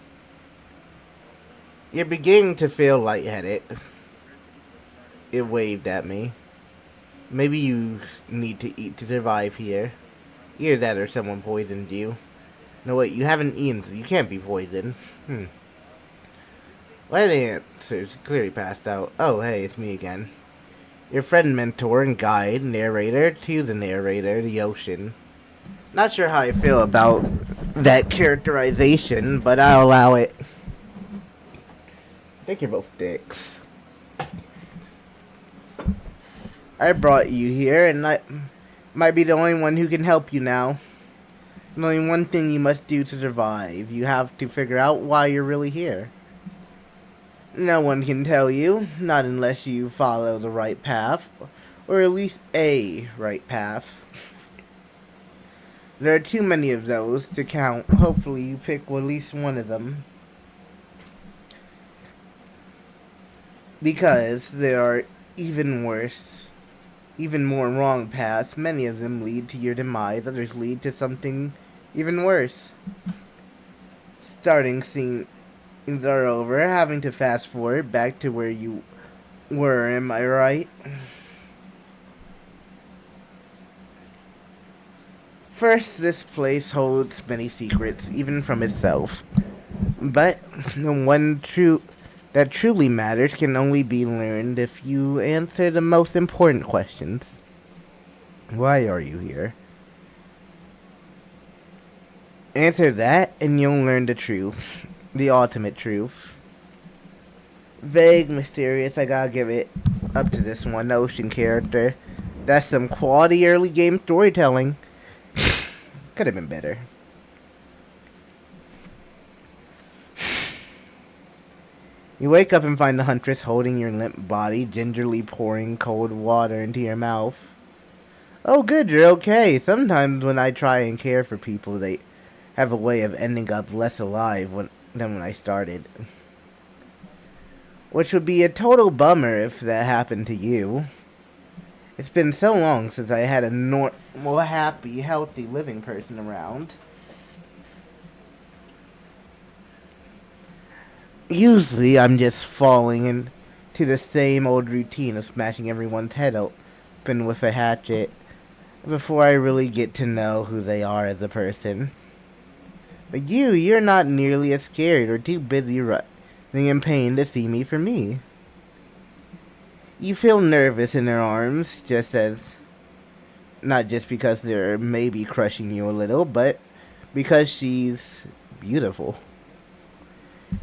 You're beginning to feel lightheaded. It waved at me. Maybe you need to eat to survive here. Either that or someone poisoned you. No, wait, you haven't eaten, so you can't be poisoned. Well, the answer's clearly passed out. Oh, hey, it's me again. Your friend, mentor, and guide, narrator to the narrator, the ocean. Not sure how I feel about that characterization, but I'll allow it. I think you're both dicks. I brought you here, and I might be the only one who can help you now. There's only one thing you must do to survive. You have to figure out why you're really here. No one can tell you, not unless you follow the right path, or at least a right path. There are too many of those to count. Hopefully you pick at least one of them. Because there are even worse, even more wrong paths. Many of them lead to your demise, others lead to something even worse. Starting scenes are over, having to fast forward back to where you were, am I right? First, this place holds many secrets, even from itself. But the one that truly matters can only be learned if you answer the most important questions. Why are you here? Answer that, and you'll learn the truth. The ultimate truth. Vague, mysterious, I gotta give it up to this one ocean character. That's some quality early game storytelling. Could have been better. You wake up and find the huntress holding your limp body, gingerly pouring cold water into your mouth. Oh good, you're okay. Sometimes when I try and care for people, they have a way of ending up less alive than when I started. Which would be a total bummer if that happened to you. It's been so long since I had a normal, happy, healthy living person around. Usually I'm just falling into the same old routine of smashing everyone's head open with a hatchet before I really get to know who they are as a person. But you're not nearly as scared or too busy running in pain to see me for me. You feel nervous in her arms, not just because they're maybe crushing you a little, but because she's beautiful.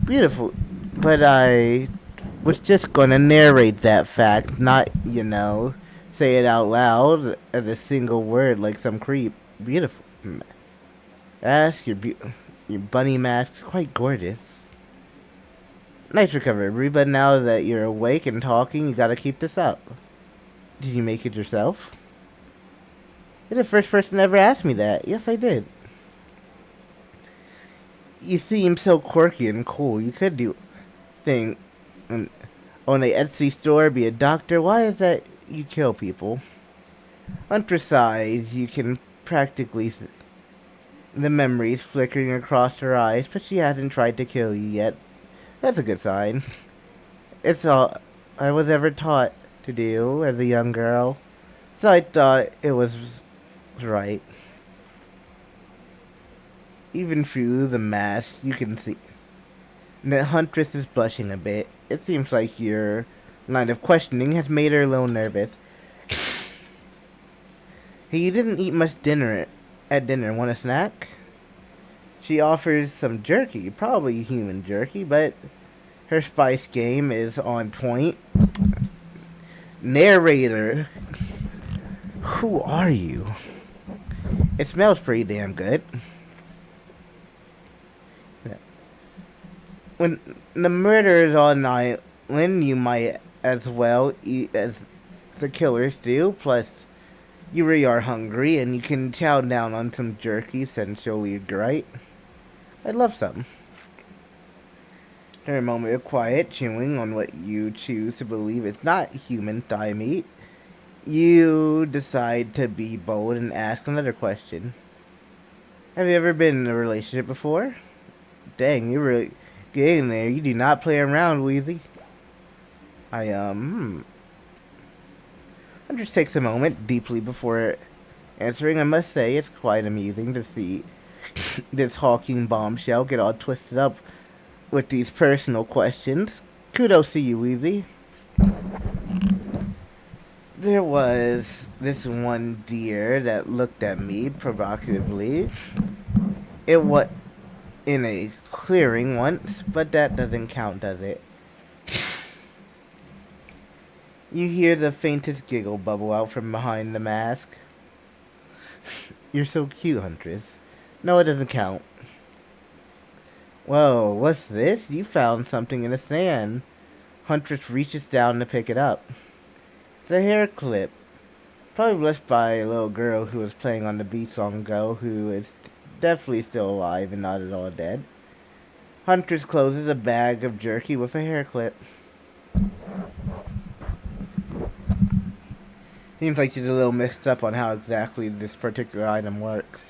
Beautiful. But I was just gonna narrate that fact, not, say it out loud as a single word like some creep. Beautiful. Ask your bunny mask's quite gorgeous. Nice recovery, but now that you're awake and talking, you gotta keep this up. Did you make it yourself? You're the first person to ever ask me that. Yes, I did. You seem so quirky and cool. You could do thing own a Etsy store, be a doctor. Why is that you kill people? Huntress sighs. You can practically see the memories flickering across her eyes, but she hasn't tried to kill you yet. That's a good sign. It's all I was ever taught to do as a young girl, so I thought it was right. Even through the mask, you can see that Huntress is blushing a bit. It seems like your line of questioning has made her a little nervous. Hey, you didn't eat much at dinner. Want a snack? She offers some jerky, probably human jerky, but her spice game is on point. Narrator, who are you? It smells pretty damn good. When the murder is on an island, you might as well eat as the killers do. Plus, you really are hungry, and you can chow down on some jerky since you'll leave, right? I'd love some. After a moment of quiet chewing on what you choose to believe is not human thigh meat, you decide to be bold and ask another question. Have you ever been in a relationship before? Dang, you really get in there. You do not play around, Weezy. Huntress takes a moment deeply before answering. I must say, it's quite amusing to see this hawking bombshell get all twisted up with these personal questions. Kudos to you, Weezy. There was this one deer that looked at me provocatively. It was in a clearing once, but that doesn't count, does it? You hear the faintest giggle bubble out from behind the mask. You're so cute, Huntress. No, it doesn't count. Whoa, what's this? You found something in the sand. Huntress reaches down to pick it up. It's a hair clip. Probably left by a little girl who was playing on the beach long ago, who is definitely still alive and not at all dead. Huntress closes a bag of jerky with a hair clip. Seems like she's a little mixed up on how exactly this particular item works.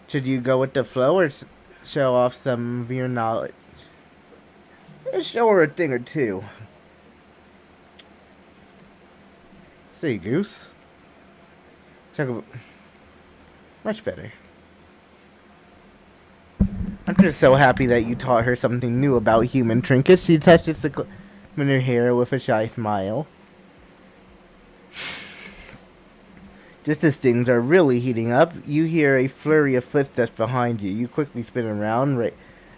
Should you go with the flow or show off some of your knowledge? Just show her a thing or two. See, Goose. Much better. I'm just so happy that you taught her something new about human trinkets. She touches the clip in her hair with a shy smile. Just as things are really heating up, you hear a flurry of footsteps behind you. You quickly spin around,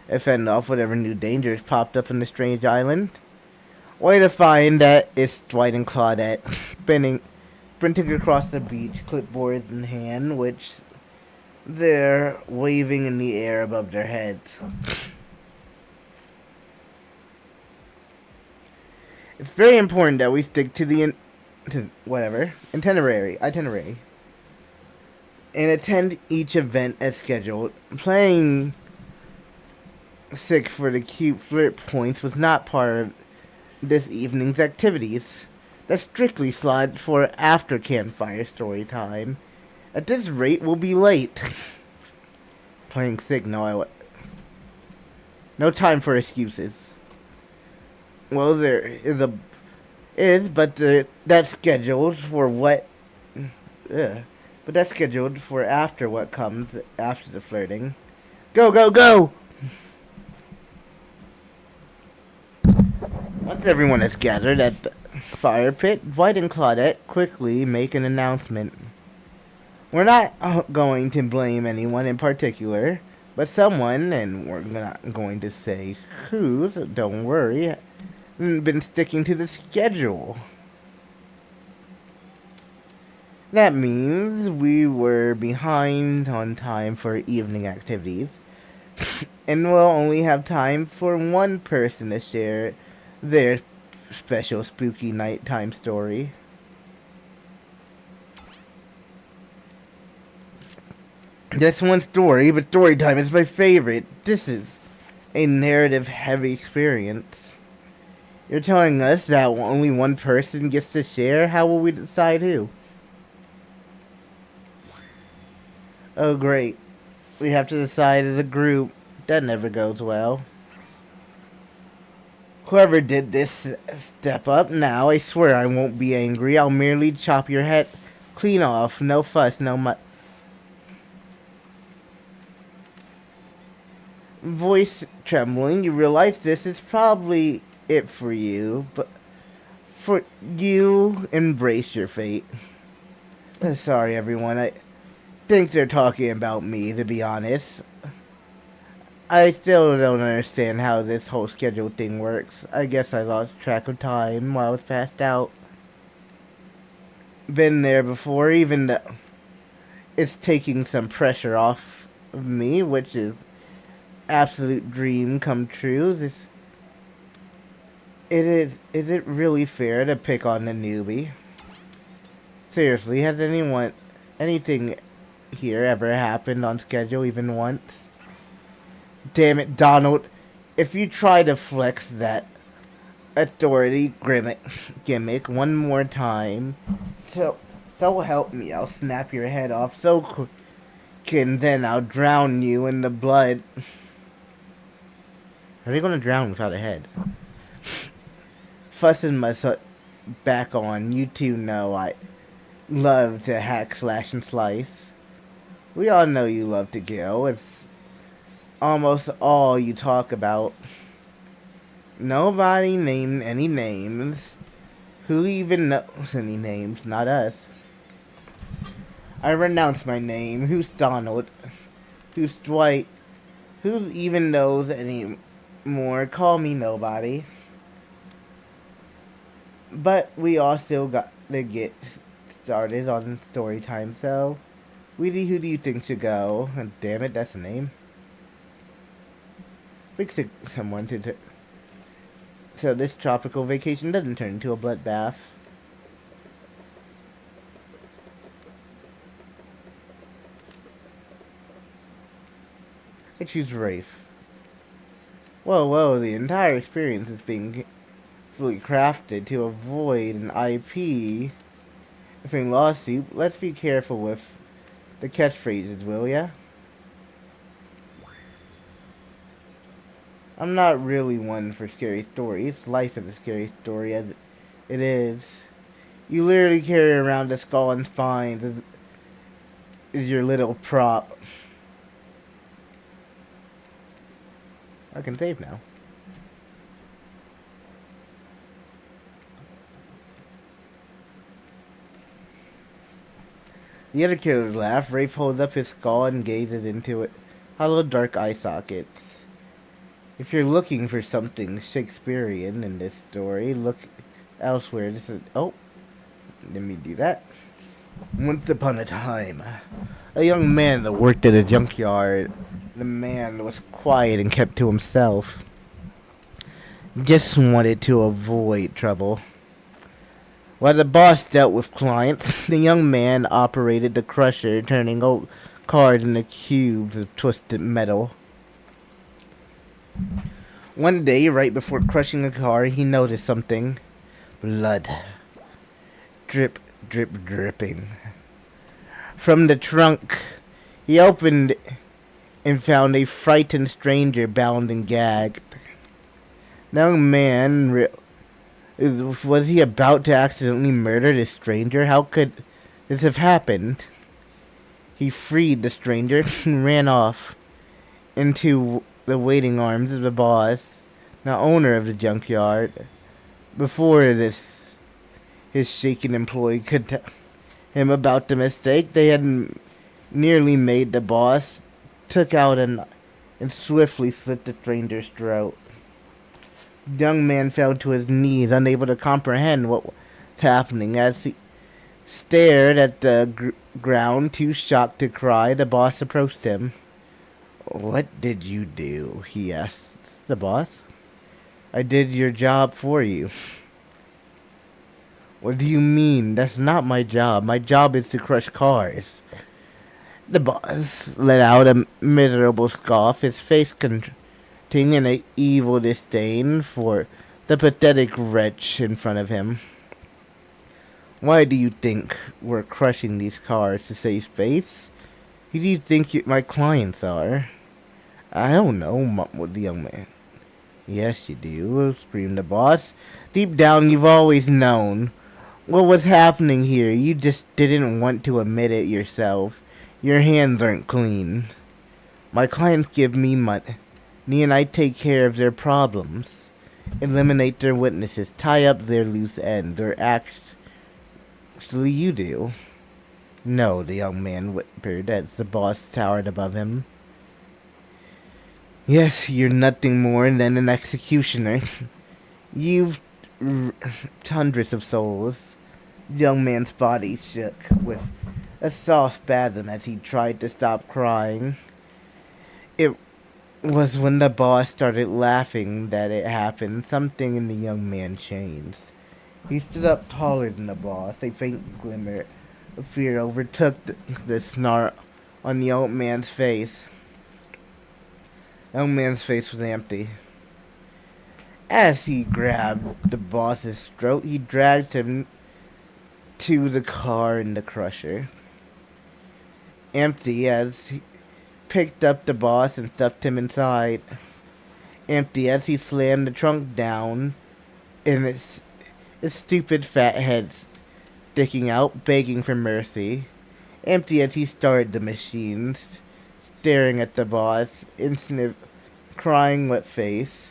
and fend off whatever new dangers popped up on the strange island. Only to find that it's Dwight and Claudette, sprinting across the beach, clipboards in hand, which they're waving in the air above their heads. It's very important that we stick to the itinerary, and attend each event as scheduled. Playing sick for the cute flirt points was not part of this evening's activities. That's strictly slotted for after campfire story time. At this rate, we'll be late. Playing sick, no time for excuses. Well, there is but that's scheduled for what? But that's scheduled for after what comes after the flirting. Go, go, go! Once everyone is gathered at the fire pit, Dwight and Claudette quickly make an announcement. We're not going to blame anyone in particular, but someone, and we're not going to say whose, don't worry, been sticking to the schedule. That means we were behind on time for evening activities, and we'll only have time for one person to share their special spooky nighttime story. Just one story, but story time is my favorite. This is a narrative-heavy experience. You're telling us that only one person gets to share? How will we decide who? Oh, great. We have to decide as a group. That never goes well. Whoever did this, step up now. I swear I won't be angry. I'll merely chop your head clean off. No fuss, no voice trembling. You realize this is probably it for you, but for you, embrace your fate. Sorry, everyone. I think they're talking about me, to be honest. I still don't understand how this whole schedule thing works. I guess I lost track of time while I was passed out. Been there before, even though it's taking some pressure off of me, which is absolute dream come true. Is it really fair to pick on the newbie? Seriously, has anything here ever happened on schedule even once? Damn it, Donald. If you try to flex that authority gimmick one more time, so help me, I'll snap your head off so quick, and then I'll drown you in the blood. How are you gonna drown without a head? Fussing myself back on, you two know I love to hack, slash, and slice. We all know you love to kill. It's almost all you talk about. Nobody named any names. Who even knows any names? Not us. I renounce my name. Who's Donald? Who's Dwight? Who even knows any more? Call me nobody. But we all still got to get started on story time, so Weezy, who do you think should go? And damn it, that's a name. Fix someone to so this tropical vacation doesn't turn into a bloodbath. I choose Rafe. Whoa, the entire experience is being fully crafted to avoid an IP lawsuit. Let's be careful with the catchphrases, will ya? I'm not really one for scary stories. Life is a scary story as it is. You literally carry around a skull and spines as your little prop. I can save now. The other killers laugh. Rafe holds up his skull and gazes into it. Hollow dark eye sockets. If you're looking for something Shakespearean in this story, look elsewhere. This is... Oh. Let me do that. Once upon a time, a young man that worked at a junkyard. The man was quiet and kept to himself. Just wanted to avoid trouble. While the boss dealt with clients, the young man operated the crusher, turning old cards into cubes of twisted metal. One day, right before crushing a car, he noticed something. Blood. Drip, drip, dripping. From the trunk, he opened and found a frightened stranger bound and gagged. The young man... Was he about to accidentally murder this stranger? How could this have happened? He freed the stranger and ran off into the waiting arms of the boss, the owner of the junkyard. Before this, his shaken employee could tell him about the mistake they had nearly made, the boss took out and swiftly slit the stranger's throat. The young man fell to his knees, unable to comprehend what was happening. As he stared at the ground, too shocked to cry, the boss approached him. "What did you do?" he asked the boss. "I did your job for you." "What do you mean? That's not my job. My job is to crush cars." The boss let out a miserable scoff, his face in an evil disdain for the pathetic wretch in front of him. Why do you think we're crushing these cars to save space? Who do you think my clients are? I don't know, mumbled the young man. Yes, you do, screamed the boss. Deep down, you've always known what was happening here. You just didn't want to admit it yourself. Your hands aren't clean. My clients give me money, and I take care of their problems. Eliminate their witnesses, tie up their loose ends, or actually you do. No, the young man whimpered as the boss towered above him. Yes, you're nothing more than an executioner. You've hundreds of souls. The young man's body shook with a soft spasm as he tried to stop crying. It was when the boss started laughing that it happened. Something in the young man changed. He stood up taller than the boss. A faint glimmer of fear overtook the snarl on the old man's face. The young man's face was empty. As he grabbed the boss's throat, he dragged him to the car in the crusher. Empty as he picked up the boss and stuffed him inside. Empty as he slammed the trunk down and its stupid fat head sticking out, begging for mercy. Empty as he started the machines, staring at the boss, instant crying wet face.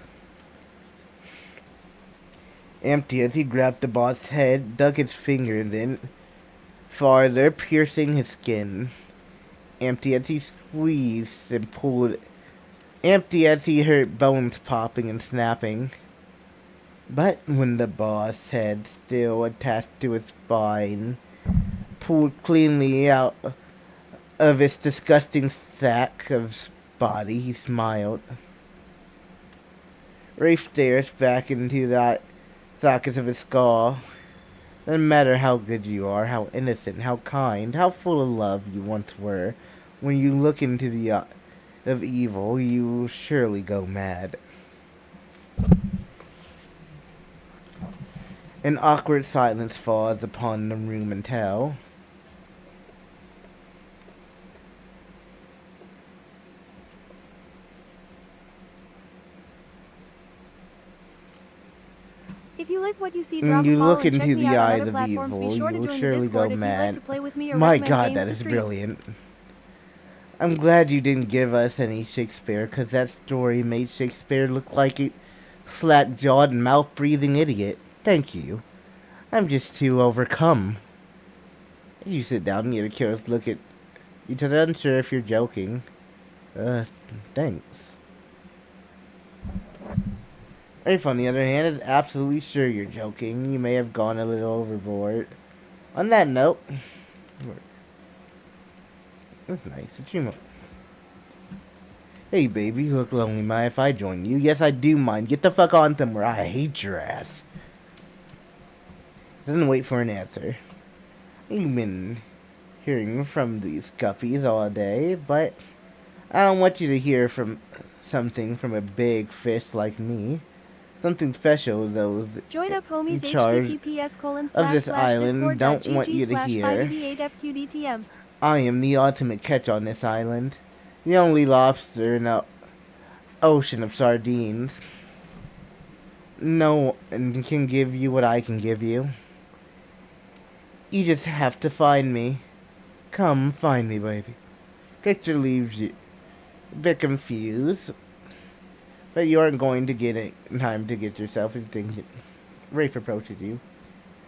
Empty as he grabbed the boss's head, dug his fingers in farther, piercing his skin. Empty as he squeezed and pulled. Empty as he heard bones popping and snapping. But when the boss's head, still attached to his spine, pulled cleanly out of its disgusting sack of body, he smiled. Rafe stares back into the sockets of his skull. Doesn't matter how good you are, how innocent, how kind, how full of love you once were. When you look into the eye of evil, you surely go mad. An awkward silence falls upon the room and tell. If you like what you see, drop You a follow look and check into me the out on eyes other of platforms. Be evil, sure to you will join the surely Discord go if you'd like mad. to play with me or My recommend God, games that to is stream. brilliant. I'm glad you didn't give us any Shakespeare, because that story made Shakespeare look like a slack-jawed and mouth-breathing idiot. Thank you. I'm just too overcome. You sit down and get a curious look at each other, unsure if you're joking. Thanks. Rafe, on the other hand, is absolutely sure you're joking. You may have gone a little overboard. On that note, that's nice. Hey, baby, you look lonely. Mind if I join you? Yes, I do mind. Get the fuck on somewhere. I hate your ass. Doesn't wait for an answer. You've been hearing from these guppies all day, but I don't want you to hear from something from a big fish like me. Something special, those Join up, homies. in charge of this island don't want you to hear. I am the ultimate catch on this island. The only lobster in the ocean of sardines. No one can give you what I can give you. You just have to find me. Come find me, baby. Picture leaves you a bit confused. But you aren't going to get it in time to get yourself into Rafe approaches you.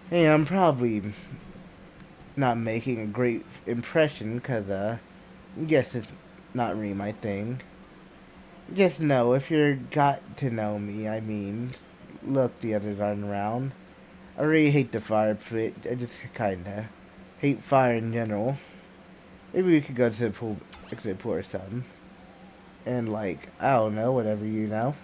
Hey, I'm probably not making a great impression, because, guess it's not really my thing. Just know, if you're got to know me, I mean, look, the others aren't around. I really hate the fire pit. I just kinda hate fire in general. Maybe we could go to the pool, or something. And, like, I don't know, whatever you know.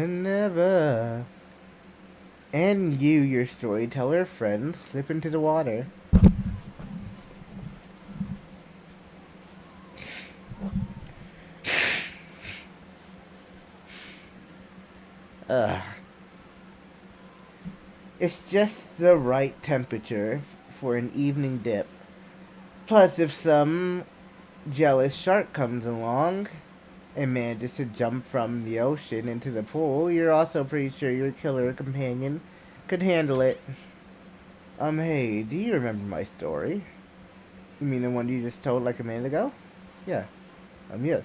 Never. And you, your storyteller friend, slip into the water. Ugh. It's just the right temperature for an evening dip. Plus, if some jealous shark comes along and manages to jump from the ocean into the pool, you're also pretty sure your killer companion could handle it. Hey, do you remember my story? You mean the one you just told like a minute ago? Yeah. Yes.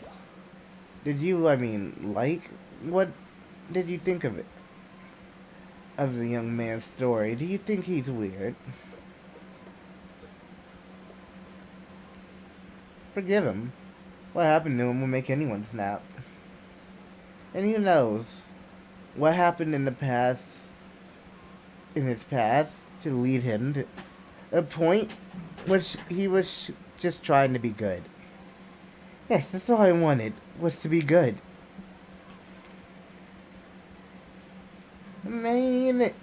Did you, like? What did you think of it? Of the young man's story? Do you think he's weird? Forgive him. What happened to him will make anyone snap. And who knows what happened in his past, to lead him to a point which he was just trying to be good. Yes, that's all I wanted, was to be good. Man,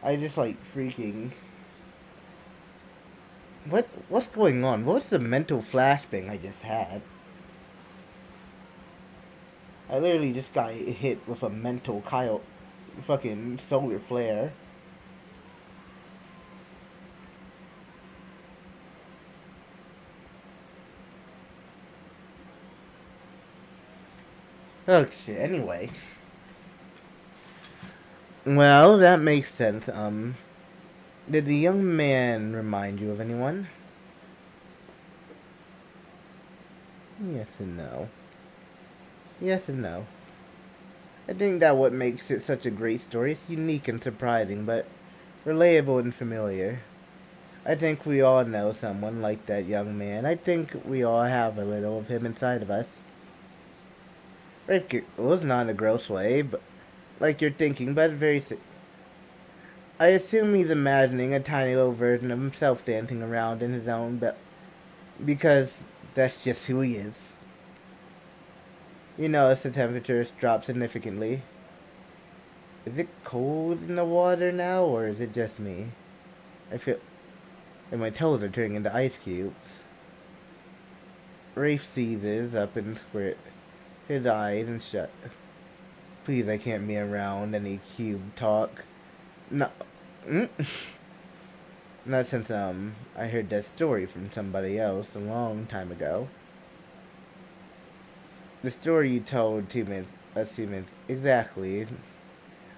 I just like freaking. What's going on? What was the mental flashbang I just had? I literally just got hit with a mental fucking solar flare. Oh shit, anyway. Well, that makes sense. Did the young man remind you of anyone? Yes and no. Yes and no. I think that what makes it such a great story is unique and surprising, but relatable and familiar. I think we all know someone like that young man. I think we all have a little of him inside of us. It was not in a gross way, but like you're thinking, but I assume he's imagining a tiny little version of himself dancing around in his own because that's just who he is. You notice the temperature dropped significantly. Is it cold in the water now, or is it just me? I feel and my toes are turning into ice cubes. Rafe seizes up and squirt his eyes and shut. Please, I can't be around any cube talk. No. Not since, I heard that story from somebody else a long time ago. The story you told 2 minutes, exactly.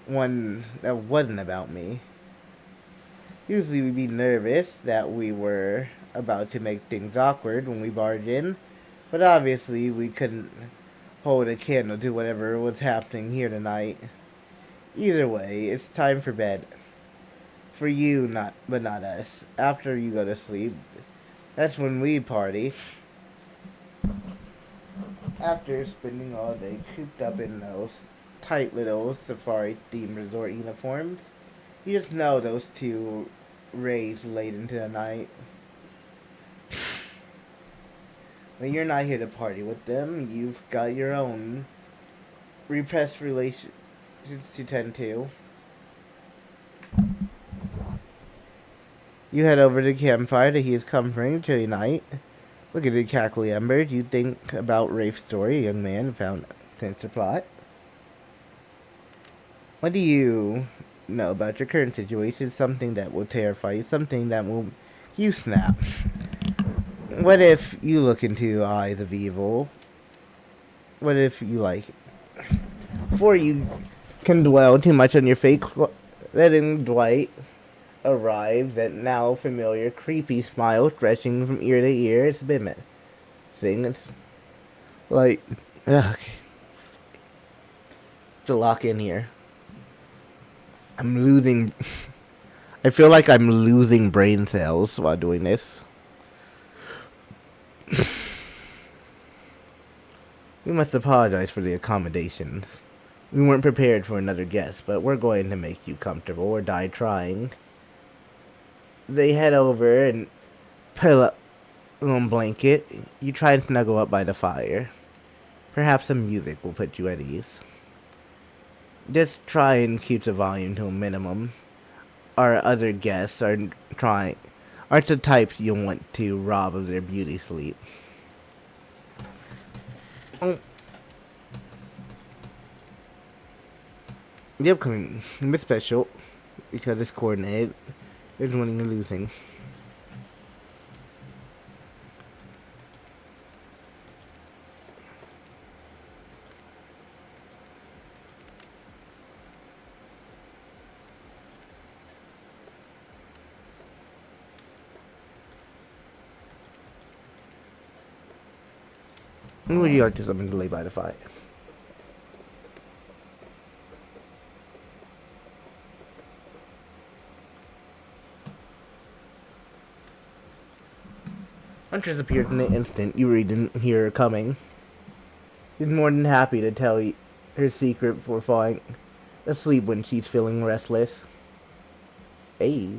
One that wasn't about me. Usually we'd be nervous that we were about to make things awkward when we barged in, but obviously we couldn't hold a candle to whatever was happening here tonight. Either way, it's time for bed. For you, but not us. After you go to sleep, that's when we party. After spending all day cooped up in those tight little safari-themed resort uniforms, you just know those two rays late into the night. When you're not here to party with them, you've got your own repressed relations to tend to. You head over to the campfire to his comforting chilly night. Look at the cackly embers. You think about Rafe's story, a young man found sinister plot. What do you know about your current situation? Something that will terrify you, something that will you snap. What if you look into eyes of evil? What if you like it? Before you can dwell too much on your fate, letting Dwight arrive, that now familiar creepy smile stretching from ear to ear. It's been a thing. It's like, okay. To lock in here. I'm losing. I feel like I'm losing brain cells while doing this. We must apologize for the accommodations. We weren't prepared for another guest, but we're going to make you comfortable or die trying. They head over and pull up a blanket. You try and snuggle up by the fire. Perhaps some music will put you at ease. Just try and keep the volume to a minimum. our other guests aren't the types you'll want to rob of their beauty sleep. The upcoming Miss Special, because it's coordinated, is winning and losing. Who would you like to summon delayed by the fight? Huntress appeared in the instant you really didn't hear her coming. She's more than happy to tell you her secret before falling asleep when she's feeling restless. Hey,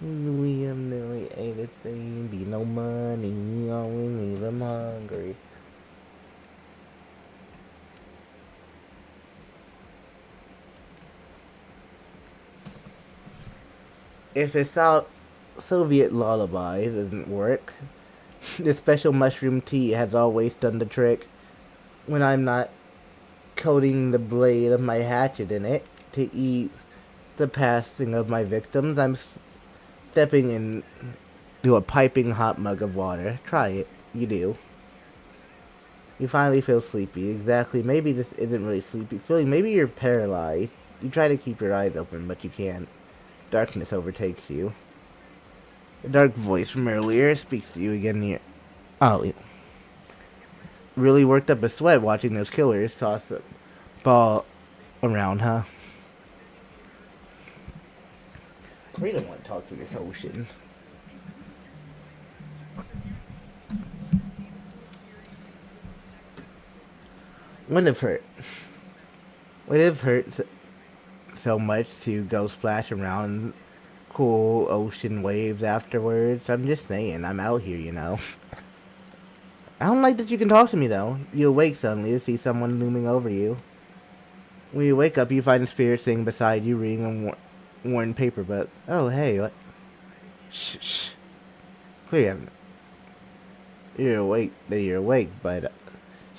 William nearly ate a thing, be no money, always leave him hungry. If the Soviet lullaby doesn't work, the special mushroom tea has always done the trick. When I'm not coating the blade of my hatchet in it to ease the passing of my victims, I'm stepping into a piping hot mug of water. Try it. You do. You finally feel sleepy. Exactly. Maybe this isn't really sleepy feeling. Maybe you're paralyzed. You try to keep your eyes open, but you can't. Darkness overtakes you. The dark voice from earlier speaks to you again near. Oh, really worked up a sweat watching those killers toss a ball around, huh? I really don't want to talk to this ocean. Would it have hurt so much to go splash around cool ocean waves afterwards? I'm just saying, I'm out here, you know. I don't like that you can talk to me, though. You awake suddenly to see someone looming over you. When you wake up, you find a spirit sitting beside you, reading a worn paper book. Oh, hey, what? Shh, shh. Clear. You're awake, but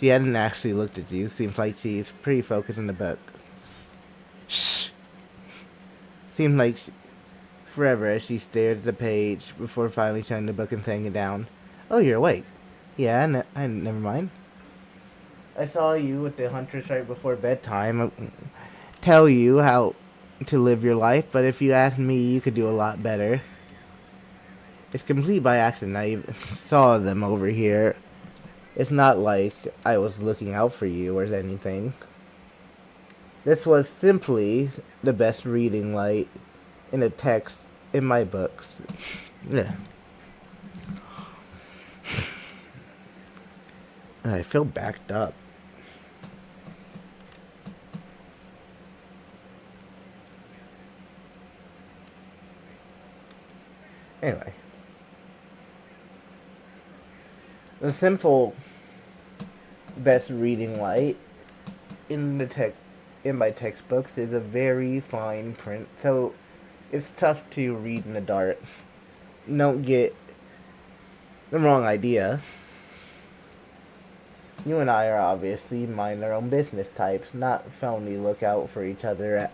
she hadn't actually looked at you. Seems like she's pretty focused on the book. Shh. Seems like forever as she stared at the page before finally shutting the book and setting it down. Oh, you're awake. Yeah, never mind. I saw you with the Huntress right before bedtime. Tell you how to live your life, but if you ask me, you could do a lot better. It's complete by accident. I saw them over here. It's not like I was looking out for you or anything. This was simply the best reading light in a text in my books. Yeah. I feel backed up. Anyway. The simple best reading light in my textbooks is a very fine print, so it's tough to read in the dark. Don't get the wrong idea. You and I are obviously mind our own business types, not phony look out for each other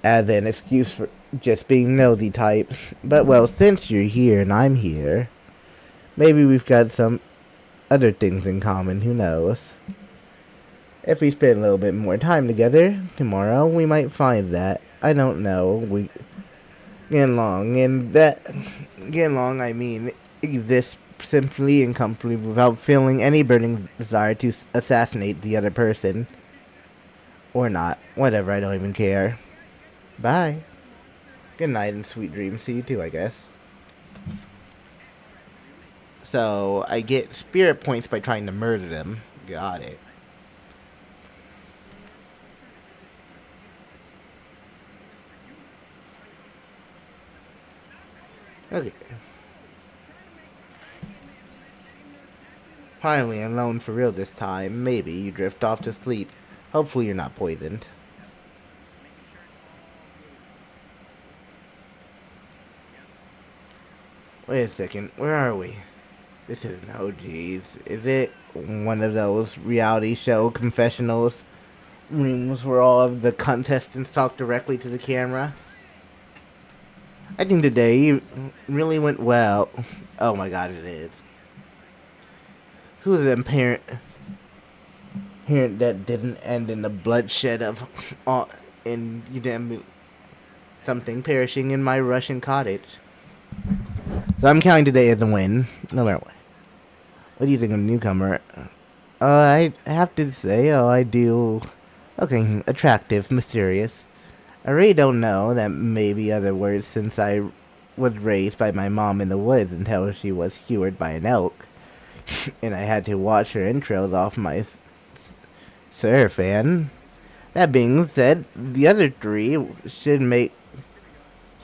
as an excuse for just being nosy types. But well, since you're here and I'm here, maybe we've got some other things in common, who knows? If we spend a little bit more time together tomorrow, we might find that. I don't know. We get along, and that get along, I mean, exist simply and comfortably without feeling any burning desire to assassinate the other person. Or not. Whatever, I don't even care. Bye. Good night and sweet dreams. See you too, I guess. So, I get spirit points by trying to murder them. Got it. Okay. Finally alone for real this time. Maybe you drift off to sleep. Hopefully you're not poisoned. Wait a second, where are we? This isn't OG's. Is it one of those reality show confessionals rooms where all of the contestants talk directly to the camera? I think today really went well. Oh my god, it is. Who's the parent that didn't end in the bloodshed of in something perishing in my Russian cottage? So I'm counting today as a win, no matter what. What do you think of a newcomer? I have to say, I do. Okay, attractive, mysterious. I really don't know. That may be other words since I was raised by my mom in the woods until she was skewered by an elk. And I had to watch her intros off my Surfan. That being said, the other three should make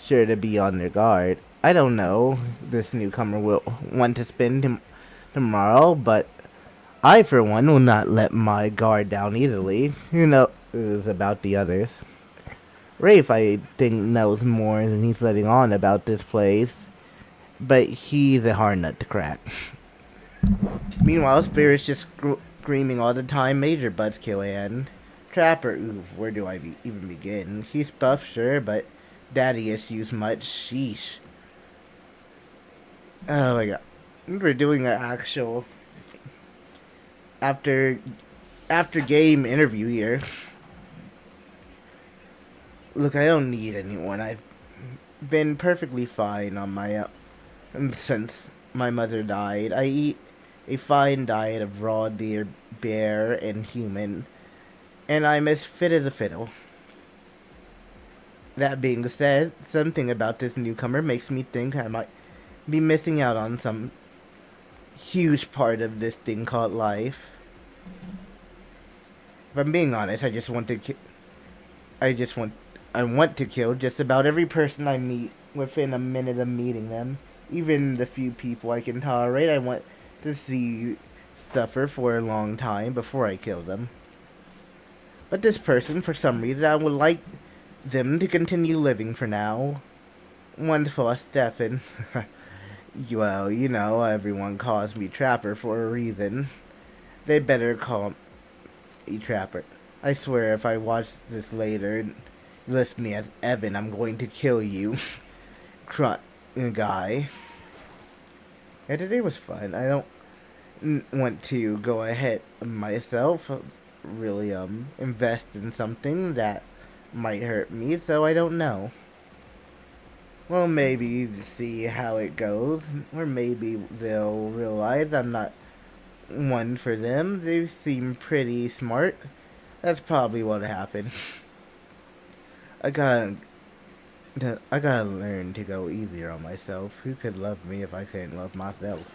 sure to be on their guard. I don't know this newcomer will want to spend tomorrow, but I, for one, will not let my guard down easily. Who knows about the others? Rafe, I think, knows more than he's letting on about this place, but he's a hard nut to crack. Meanwhile, Spirit's just screaming all the time, major buzzkill, and Trapper, oof, where do I even begin? He's buff, sure, but daddy issues much, sheesh. Oh my god. We're doing an actual after game interview here. Look, I don't need anyone. I've been perfectly fine on my own since my mother died. I eat a fine diet of raw deer, bear, and human, and I'm as fit as a fiddle. That being said, something about this newcomer makes me think I might be missing out on some huge part of this thing called life. If I'm being honest, I want to kill just about every person I meet within a minute of meeting them. Even the few people I can tolerate, I want to see suffer for a long time before I kill them. But this person, for some reason, I would like them to continue living for now. Wonderful, Stefan. Well, you know, everyone calls me Trapper for a reason. They better call me Trapper. I swear if I watch this later and list me as Evan, I'm going to kill you. Guy. Yeah, today was fun. I don't want to go ahead myself, really, invest in something that might hurt me, so I don't know. Well, maybe see how it goes, or maybe they'll realize I'm not one for them. They seem pretty smart. That's probably what'll happen. I gotta learn to go easier on myself. Who could love me if I couldn't love myself?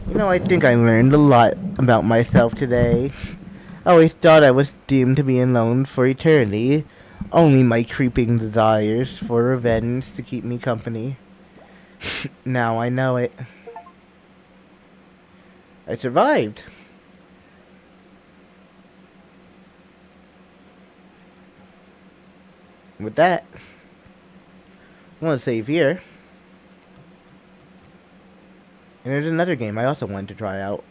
You know, I think I learned a lot about myself today. I always thought I was doomed to be alone for eternity. Only my creeping desires for revenge to keep me company. Now I know it. I survived. With that, I want to save here. And there's another game I also wanted to try out.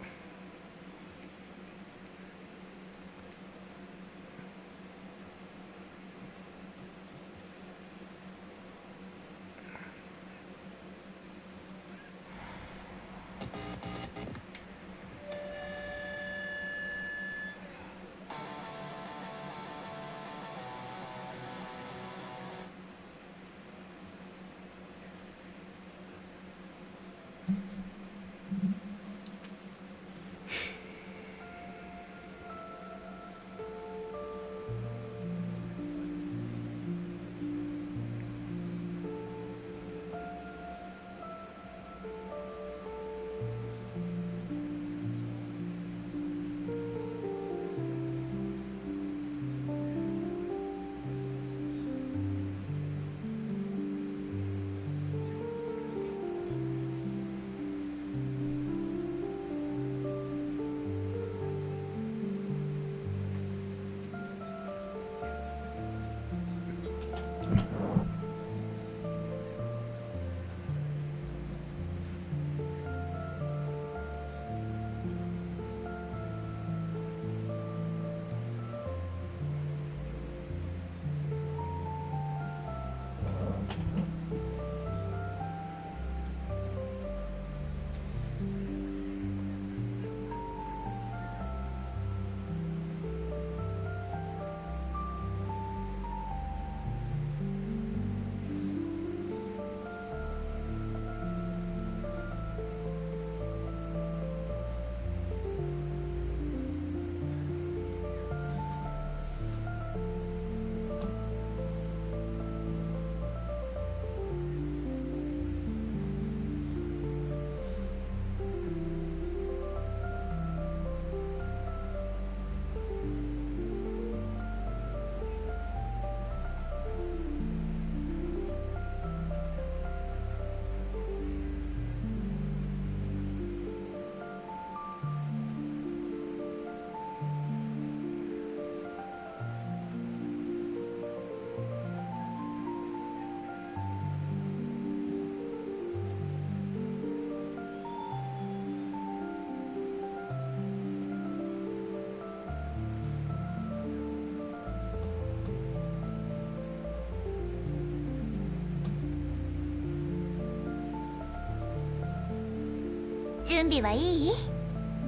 準備はいい？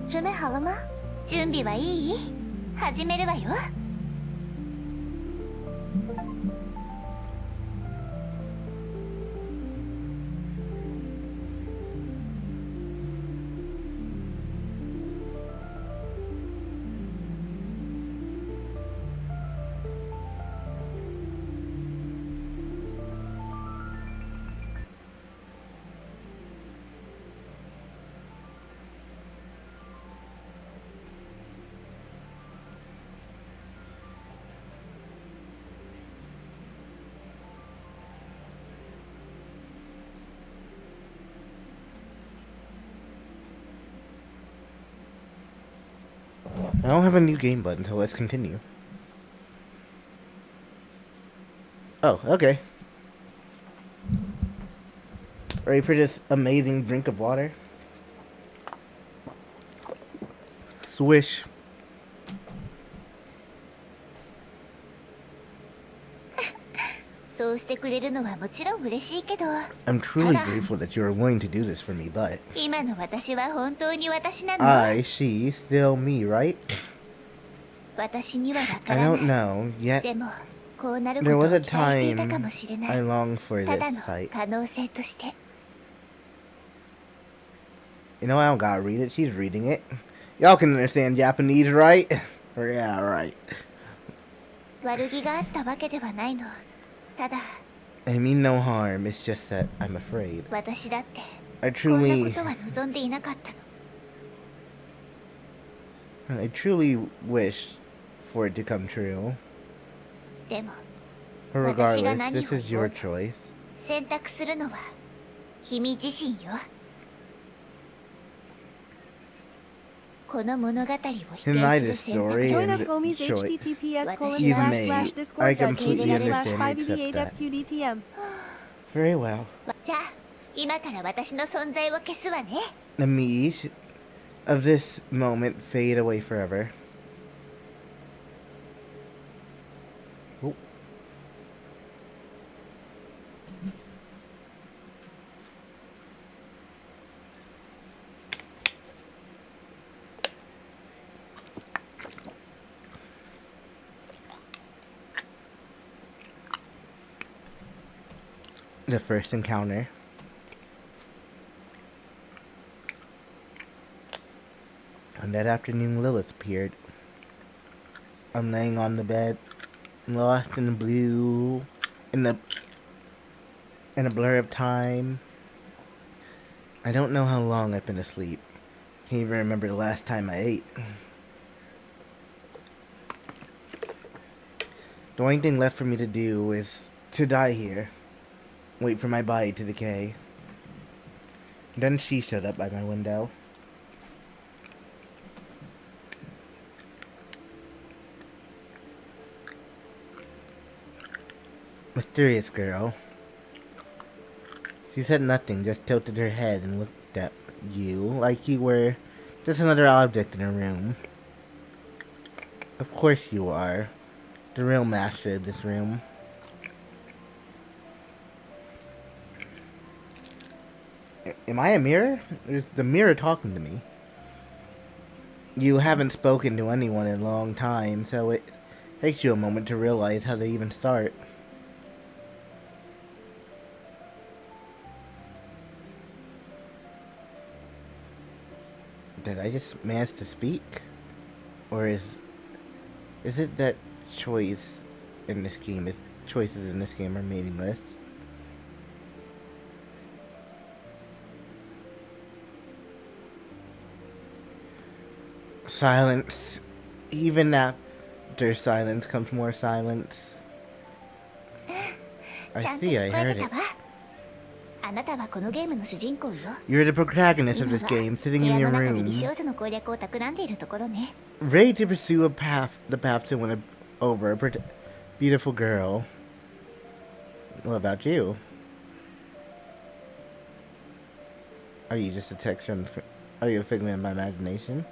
准备好了吗？準備はいい？始めるわよ。I don't have a new game button, so let's continue. Oh, okay. Ready for this amazing drink of water? Swish. そうしてくれるのはもちろん嬉しいけど、 I'm truly grateful that you are willing to do this for me, but 今の私は本当に私なの？ I, she, still me, right? 私にはわか I ら don't ない。 know, yet でもこうなるこ there とを was a 期待していた time かもしれな I い。 longed for た this だの fight. 可能性として。 You know, I don't gotta read it, she's reading it. Y'all can understand Japanese, right? Yeah, right. 悪気があったわけではないの。ただ I mean no harm, it's just that I'm afraid. 私だって I こんなこ truly, とは望んでいなかったの。 I truly wish for it to come true. でも But 私が regardless, 何を this is 言お your うと choice. 選択するのは君自身よ。この物語を否定 Deny す this る選択 story Join and up homies choice https:// you've made. I completely understand and accept that. /5d8fqdtm. Very well. じゃあ今から私の存在を消すわね。 The meat of this moment fade away forever. Oh. The first encounter. On that afternoon, Lilith appeared. I'm laying on the bed, lost in the blue, in a blur of time. I don't know how long I've been asleep. Can't even remember the last time I ate. The only thing left for me to do is to die here. Wait for my body to decay. Then she showed up by my window. Mysterious girl. She said nothing, just tilted her head and looked at you like you were just another object in her room. Of course you are. The real master of this room. Am I a mirror? Or is the mirror talking to me? You haven't spoken to anyone in a long time, so it takes you a moment to realize how to even start. Did I just manage to speak? Or is it that choices in this game are meaningless? Silence. Even after silence comes more silence. I ちゃんと see, I 聞こえ heard て it. たわ。あなたはこのゲームの主人公よ。 You're the protagonist of 今 this は game, 部 sitting in 屋 your の中で room, 美少女の攻略を企んでいるところね。 ready to pursue the path to win over a beautiful girl. What about you? Are you just a texture? Are you a figment of my imagination?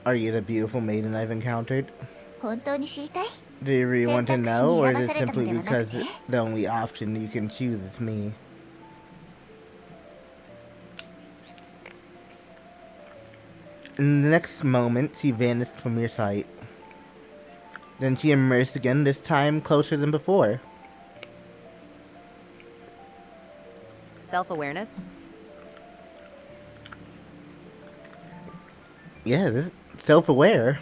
Are you the beautiful maiden I've encountered? 本当に知りたい？ Do you really want to know, or is it simply 選択肢に選ばされたのではな because くて？ the only option you can choose is me? In the next moment, she vanished from your sight. Then she emerged again, this time closer than before. Self-awareness? Yeah, this self-aware.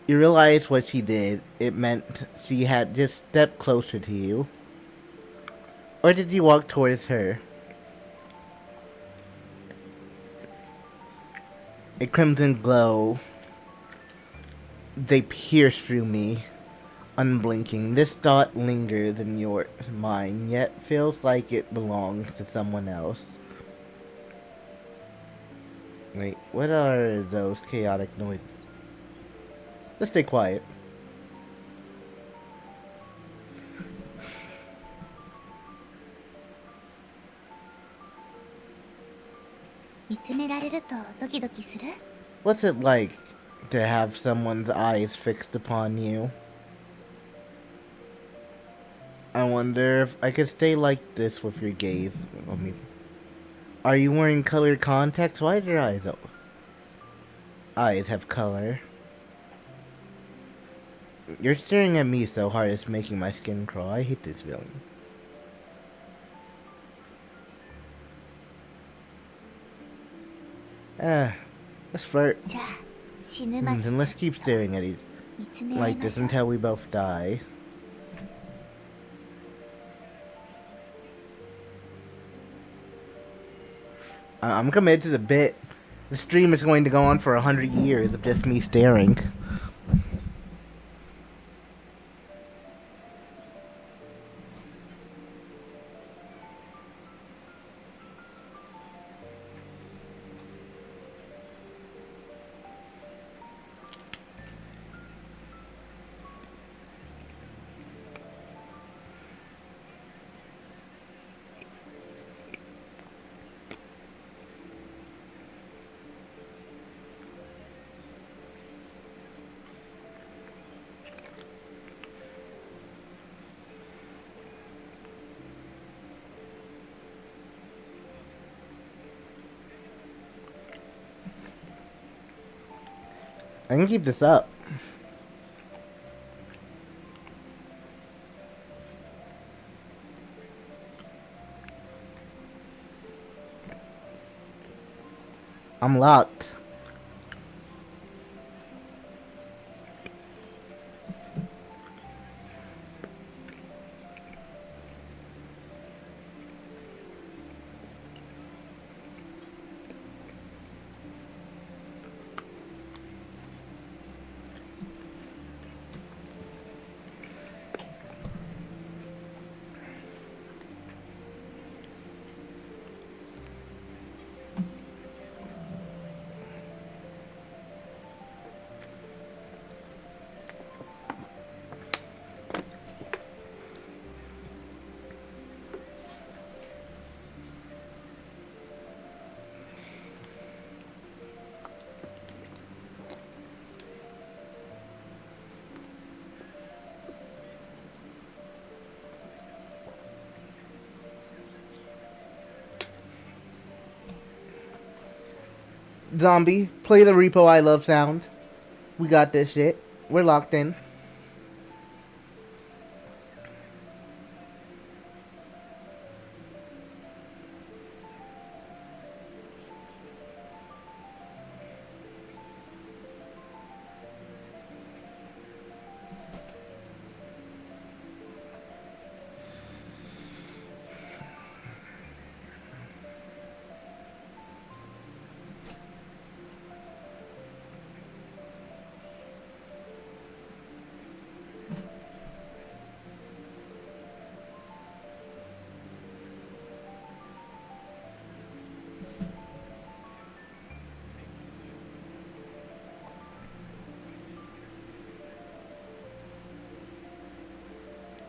You realize what she did. It meant she had just stepped closer to you. Or did you walk towards her? A crimson glow. They pierce through me, unblinking. This thought lingers in your mind, yet feels like it belongs to someone else. Wait, what are those chaotic noises? Let's stay quiet. 見つめられるとドキドキする？ What's it like to have someone's eyes fixed upon you? I wonder if I could stay like this with your gaze on me. Are you wearing colored contacts? Why do your eyes have color? You're staring at me so hard it's making my skin crawl. I hate this feeling. Let's flirt. じゃあ死ぬまで Then let's keep staring at each 見つめ合い like ま this しょう。 until we both die. I'm committed to the bit. The stream is going to go on for 100 years of just me staring. I can keep this up. I'm locked. Zombie, play the Repo I Love sound. We got this shit. We're locked in.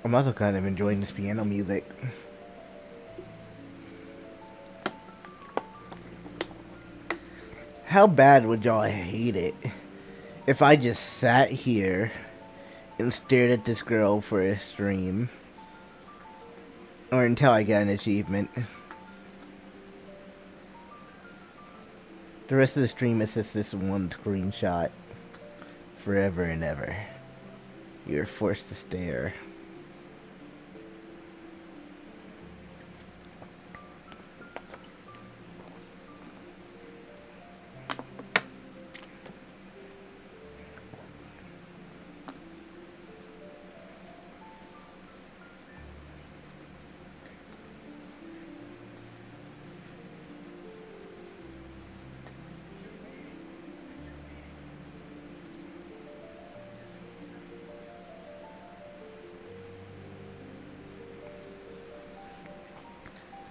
I'm also kind of enjoying this piano music. How bad would y'all hate it if I just sat here and stared at this girl for a stream? Or until I get an achievement. The rest of the stream is just this one screenshot. Forever and ever. You're forced to stare.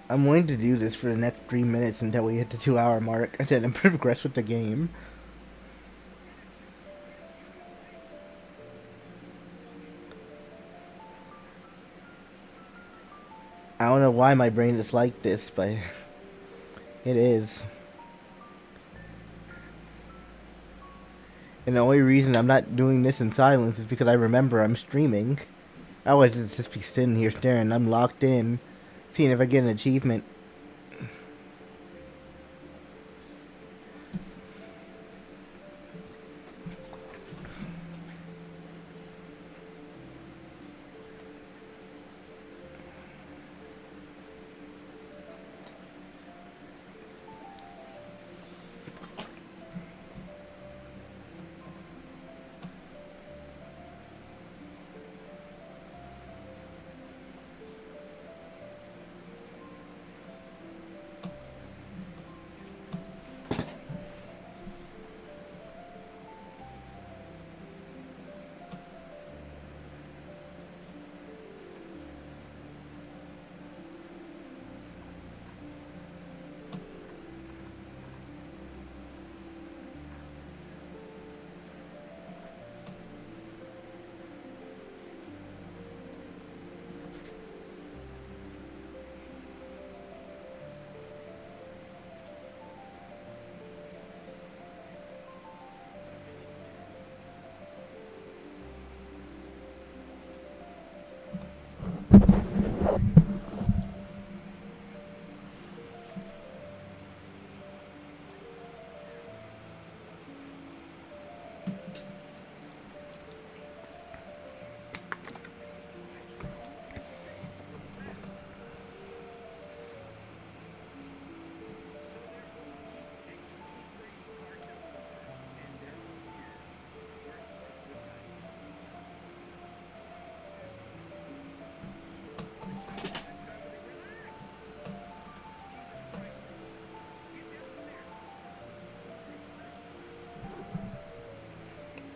I'm willing to do this for the next 3 minutes until we hit the 2-hour mark and then progress with the game. I don't know why my brain is like this, but it is. And the only reason I'm not doing this in silence is because I remember I'm streaming. Otherwise, it'd just be sitting here staring. I'm locked in, seeing if I get an achievement.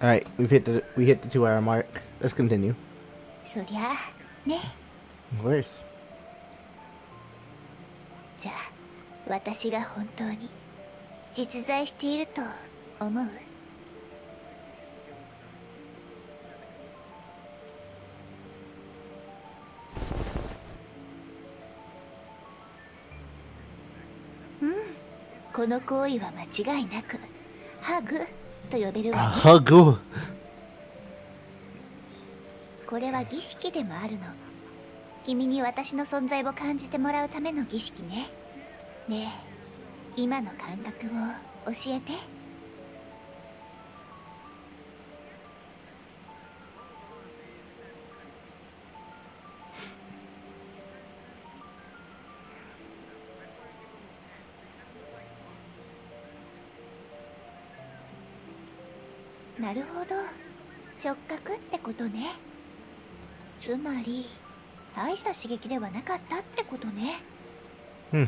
Alright, we hit the 2-hour mark. Let's continue. そりゃあね。 Of course. じゃあ私が本当に実在していると思う？うん、この行為は間違いなくハグと呼べるわね。 Hug. これは儀式でもあるの。君に私の存在を感じてもらうための儀式ね。ねえ、今の感覚を教えて。なるほど、触覚ってことね。つまり大した刺激ではなかったってことね。I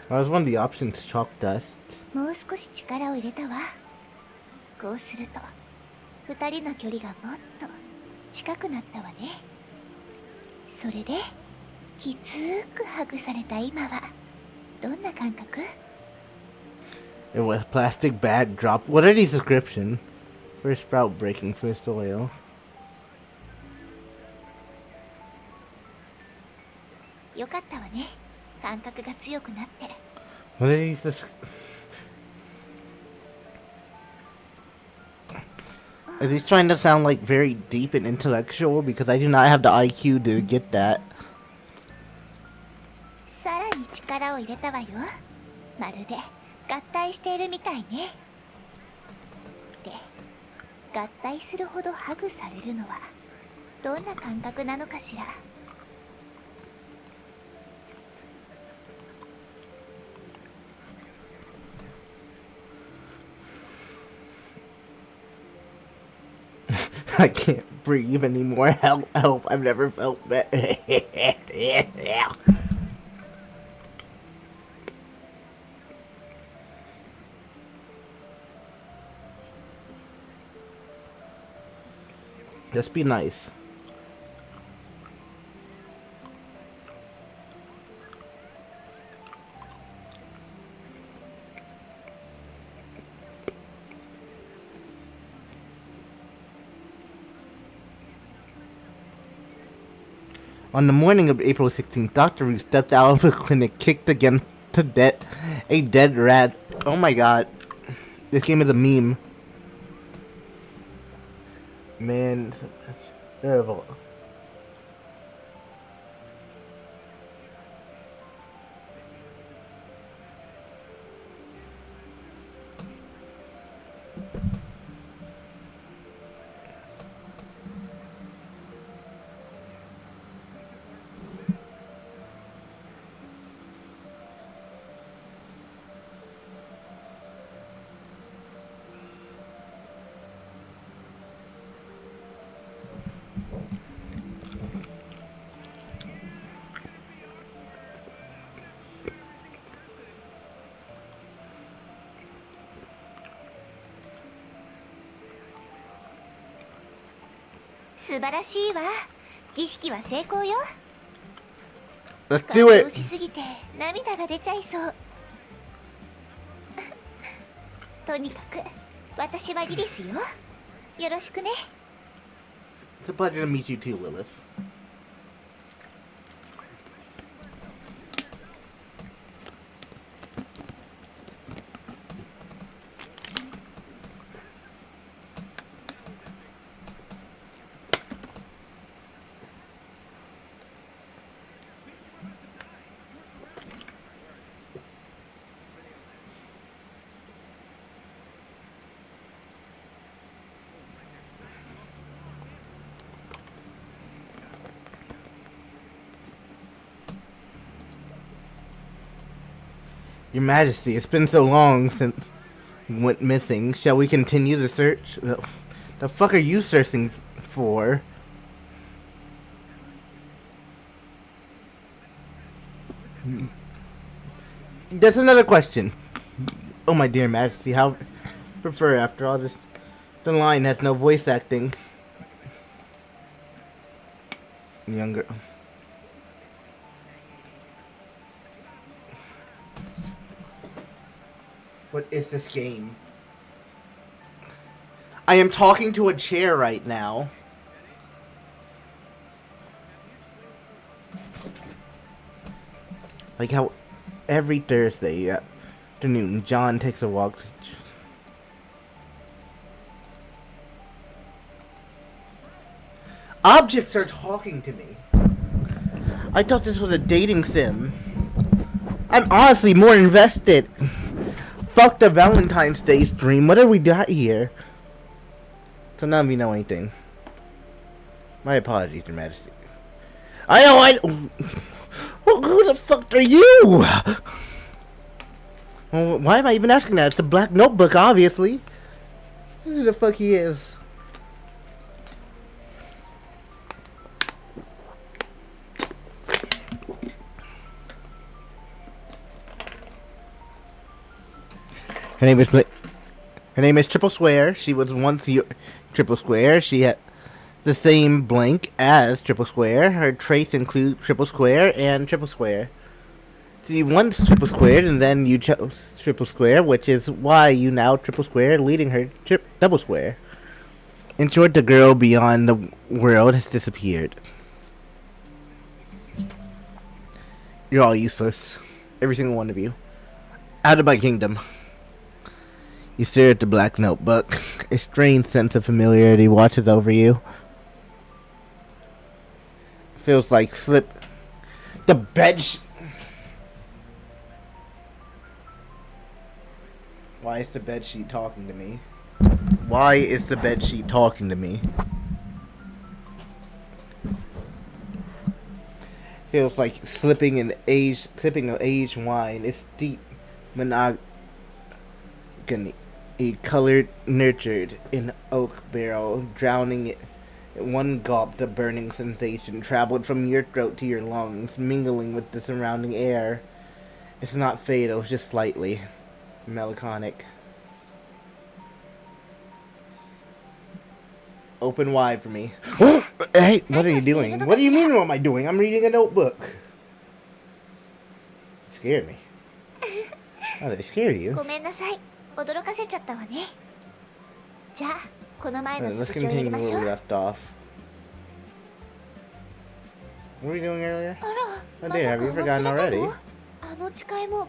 was one of the options, chalk dust. もう少し力を入れたわ。こうすると二人の距離がもっと近くなったわね。それできつーくハグされた今はどんな感覚？ It was plastic bag dropped. What are these descriptions? First sprout breaking from the soil. よかったわね。感覚が強くなって。 What are these Are these trying to sound like very deep and intellectual? Because I do not have the IQ to get that. さらに力を入れたわよ。まるで合体しているみたいね。で、合体するほどハグされるのはどんな感覚なのかしら。I can't breathe anymore. Help, help. I've never felt that. Just be nice. On the morning of April 16th, Dr. Ru stepped out of the clinic, kicked against a dead rat. Oh my god. This game is a meme. Man, it's terrible.素晴らしいわ。儀式は成功よ。 Let's 感 do 動 it. しすぎて涙が出ちゃいそう。とにかく私はリリスよ。よろしくね。 It's a pleasure to meet you too, Lilith. Your Majesty, it's been so long since you went missing. Shall we continue the search? The fuck are you searching for? That's another question. Oh my dear Majesty, how prefer after all this? The line has no voice acting. Younger. What is this game? I am talking to a chair right now. Like how every Thursday afternoon, John takes a walk. Objects are talking to me. I thought this was a dating sim. I'm honestly more invested. Fuck the Valentine's Day stream. What have we got here? So none of you know anything. My apologies, Your Majesty. Who the fuck are you? Well, why am I even asking that? It's a black notebook, obviously. Who the fuck he is? Her name is Triple Square. She was once Triple Square. She had the same blank as Triple Square. Her traits include Triple Square and Triple Square. She once Triple Squared, and then you chose Triple Square, which is why you now Triple Square, leading her Double Square. In short, the girl beyond the world has disappeared. You're all useless. Every single one of you. Out of my kingdom. You stare at the black notebook. A strange sense of familiarity washes over you. Feels like the bed. Why is the bedsheet talking to me? Why is the bedsheet talking to me? Feels like sipping of aged wine. It's deep monogamy, a colored, nurtured in oak barrel, drowning it. One gulp, the burning sensation traveled from your throat to your lungs, mingling with the surrounding air. It's not fatal, it's just slightly melancholic. Open wide for me. Hey, what are you doing? What do you mean what am I doing? I'm reading a notebook. It scared me. Oh, did it scare you? ごめんなさい。驚かせちゃったわね。じゃあ、この前の Let's 続きをやり continue ま where しょ we う。 left off. What were we doing earlier? あら、 Oh dear, have you まさ forgotten か忘れた already? の？あの誓いも、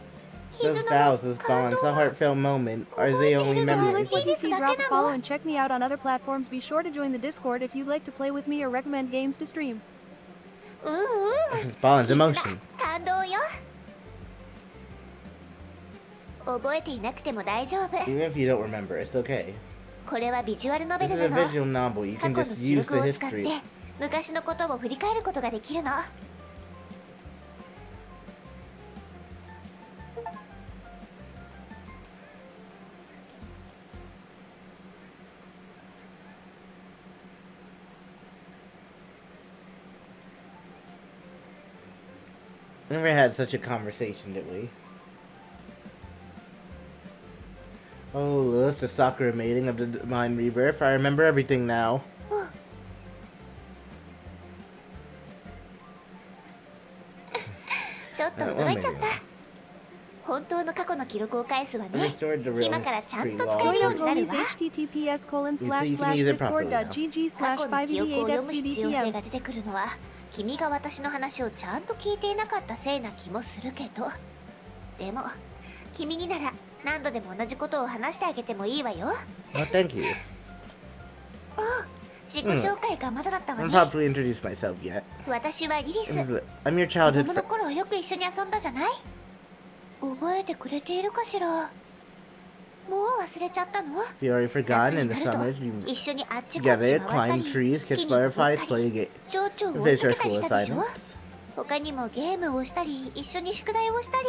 Those 絆 vows, の those 感 bonds, 動 the が heartfelt moment, are they only If you memories? like what you see, Please, drop a Dakena, follow no? and check me out on other platforms. Be sure to join the Discord if you'd like to play with me or recommend games to stream. うんうん。 Bonds, 絆 emotion. 感動よ。覚えていなくても大丈夫。 Even if you don't remember, it's okay. これはビジュアルノベ This ル is な a の。 visual novel. You 過 can 去 just の記 use 録 the を使って history. 昔のことを振り返ることができるの。 We never had such a conversation, did we? Oh, that's the Sakura mating of the Divine Rebirth. I remember everything now. ちょっと驚いちゃった。本当の過去の記録を返すわ I ね。 restored the real 今からちゃん history と log. 使える Join よ our うになる homies わ。 https://discord.gg/588 過去の記憶を読む必要性 FPDTM. が出てくるのは君が私の話をちゃんと聞いていなかったせいな気もするけど、でも君になら何度でも同じことを話してあげてもいいわよ。 Oh, thank you. 自己紹介がまだだったわ I'm ね。 probably introduced myself yet. 私はリリス。 I'm your 子 childhood 供の friend. 頃よく一緒に遊んだじゃない？覚えてくれているかしら？もう忘れちゃったの？ If you already 夏 forgotten に in な the ると summers, you 一緒にあっちこっち together 回った climb り、 trees, 木 catch に登った butterflies, り play 蝶々を追い fish か or けたり school したでしょ？ assignments. 他にもゲームをしたり、一緒に宿題をしたり。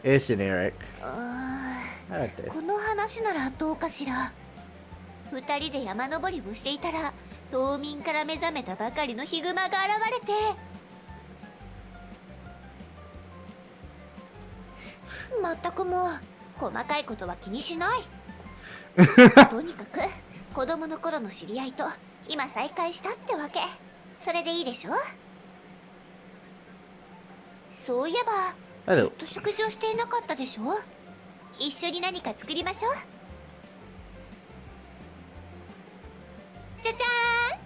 It's generic. あ I like ー this. この話ならどうかしら。二人で山登りをしていたら、冬眠から目覚めたばかりのヒグマが現れて。まったくもう細かいことは気にしない。とにかく子供の頃の知り合いと今再会したってわけ。それでいいでしょ？そういえばず Hello. っと食事をしていなかったでしょ？一緒に何か作りましょう。じゃじゃーん。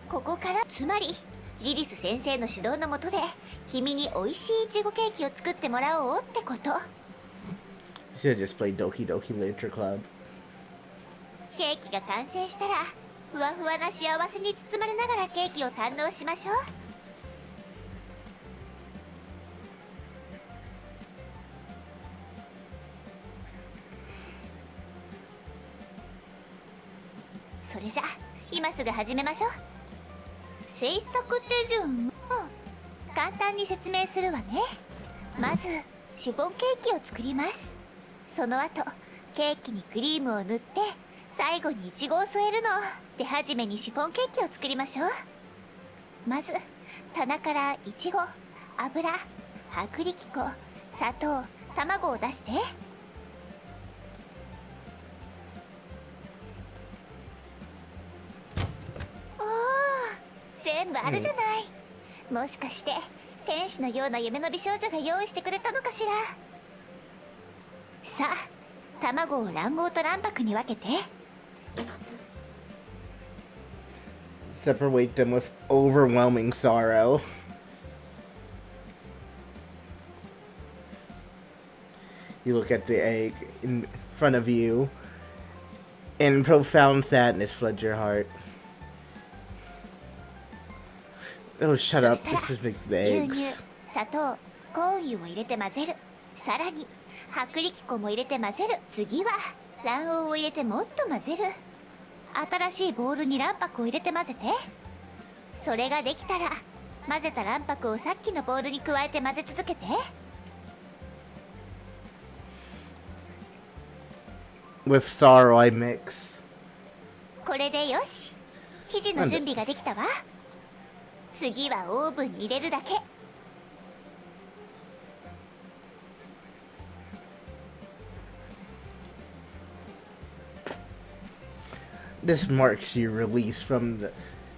ここからつまりリリス先生の指導のもとで君に美味しいイチゴケーキを作ってもらおうってこと。 Should have just played Doki Doki Literature Club. ケーキが完成したらふわふわな幸せに包まれながらケーキを堪能しましょう。それじゃ今すぐ始めましょう。制作手順、簡単に説明するわね。まずシフォンケーキを作ります。その後ケーキにクリームを塗って最後にイチゴを添えるの。手始めにシフォンケーキを作りましょう。まず棚からイチゴ、油、薄力粉、砂糖、卵を出して。おー、全部あるじゃない。もしかして天使のような夢の美少女が用意してくれたのかしら。さあ卵を卵黄と卵白に分けて。 Separate them with overwhelming sorrow. You look at the egg in front of you, and profound sadness floods your heart. Oh, shut up. This is the 牛 eggs. 乳、砂糖、コーン油を入れて混ぜる。さらに薄力粉も入れて混ぜる。次は卵黄を入れてもっと混ぜる。新しいボウルに卵白を入れて混ぜて。それができたら混ぜた卵白をさっきのボウルに加えて混ぜ続けて。 With sorrow I mix. これでよし。生地の準備ができたわ。次はオーブンに入れるだけ。 This marks your release from the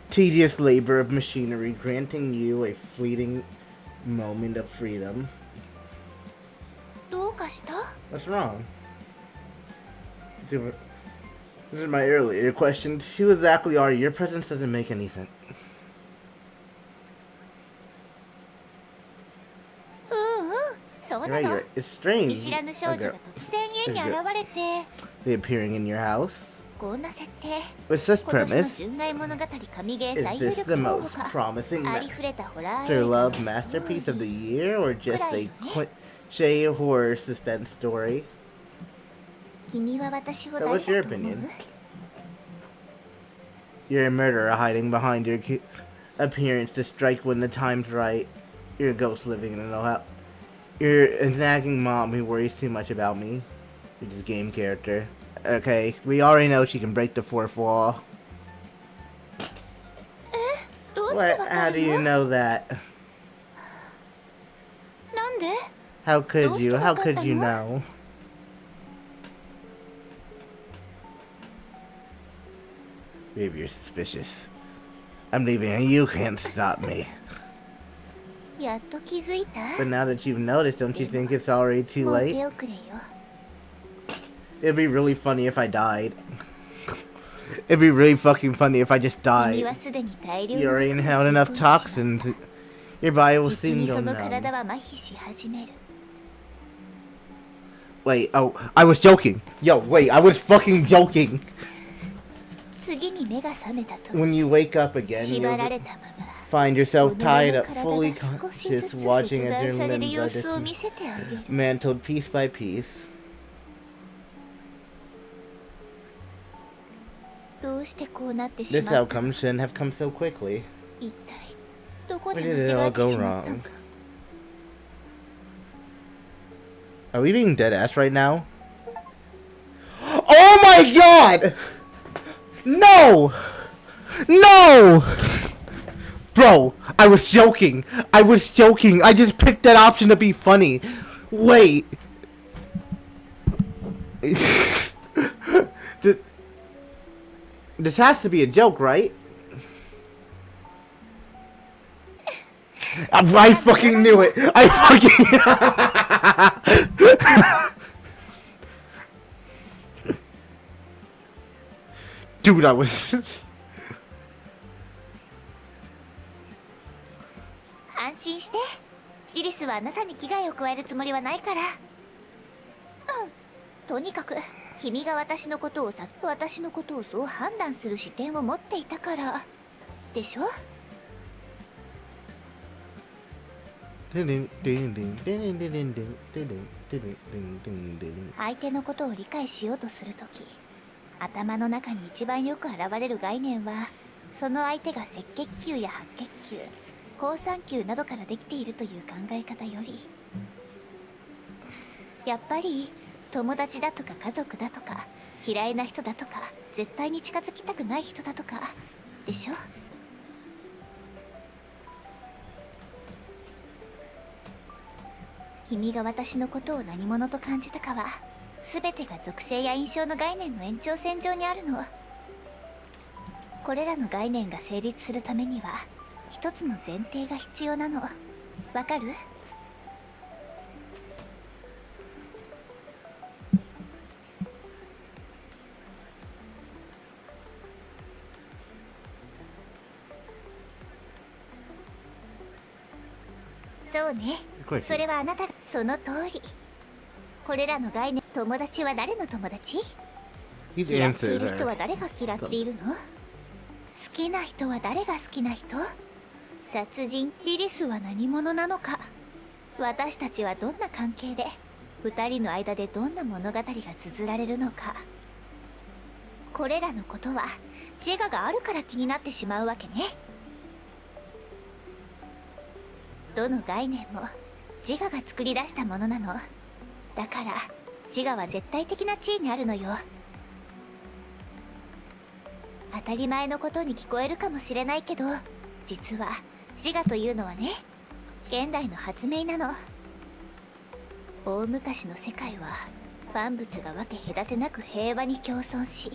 tedious labor of machinery, granting you a fleeting moment of freedom. どうかした？ What's wrong? This is my earlier question. Who exactly are you? Your presence doesn't make any sense. そうな You're right, の。 you're right. It's strange. 見知らぬ少女が突然家に現れて、 They appearing in your house. こんな設定。 With such 今年の premise, 純愛物語神ゲー is 最有 this 力 the 候補 most か。 promising ありふれたホラー master 映画 love です。 masterpiece of the year, or just a くらいよね。 cliché horror suspense story? 君は私を So 誰 what's your だと思う？ opinion? You're a murderer hiding behind your appearance to strike when the time's right. You're a ghost living in an old house. You're a nagging mom who worries too much about me. You're just a game character. Okay, we already know she can break the fourth wall. どうして What? わ How か do る you の？ know that? なんで？ How could どうし you? て How わかった could you の？ know? Maybe you're suspicious. I'm leaving and you can't stop me. やっと気づいた？ But now that you've noticed, don't you think it's already too もう late? 手遅れよ。 It'd be really funny if I died. It'd be really fucking funny if I just 君は died. すでに大量 You の already 毒を inhaled 吸 enough い込んでしまった。 toxins. Your body will 実 soon に go その体 numb. は麻痺し始める。 Wait, oh, I was joking. Yo, wait, I was fucking joking. 次に目が覚めたと When you wake up again, 縛ら you'll れたまま find yourself 己 tied の up, 体 fully が少しず conscious, つ watching 切 as 断 your される limbs 様 are 子を見せてあげる。 dismantled piece by piece. どうしてこうなってし This まった？ outcome shouldn't have come so quickly. 一体どこで Where 間 did it 違 all えて go しまったの？ wrong? Are we being dead ass right now? Oh my god! No! No! Bro, I was joking. I was joking. I just picked that option to be funny. Wait. This has to be a joke, right? I fucking knew it. I fucking... Dude, I was... 安心して。リリスはあなたに危害を加えるつもりはないから。とにかく君が私のことをそう判断する視点を持っていたからでしょ？相手のことを理解しようとするとき、頭の中に一番よく現れる概念は、その相手が赤血球や白血球、好酸球などからできているという考え方より、やっぱり友達だとか家族だとか嫌いな人だとか絶対に近づきたくない人だとかでしょ？君が私のことを何者と感じたかは全てが属性や印象の概念の延長線上にあるの。これらの概念が成立するためには一つの前提が必要なの。わかる？そうね。それはあなたがその通り。これらの概念、友達は誰の友達？ These 嫌ってい answers る人は are. 誰が嫌っているの？好きな人は誰が好きな人？殺人、リリスは何者なのか？私たちはどんな関係で、二人の間でどんな物語が綴られるのか。これらのことは自我があるから気になってしまうわけね。どの概念も自我が作り出したものなの。だから自我は絶対的な地位にあるのよ。当たり前のことに聞こえるかもしれないけど、実は自我というのはね、現代の発明なの。大昔の世界は万物が分け隔てなく平和に共存し、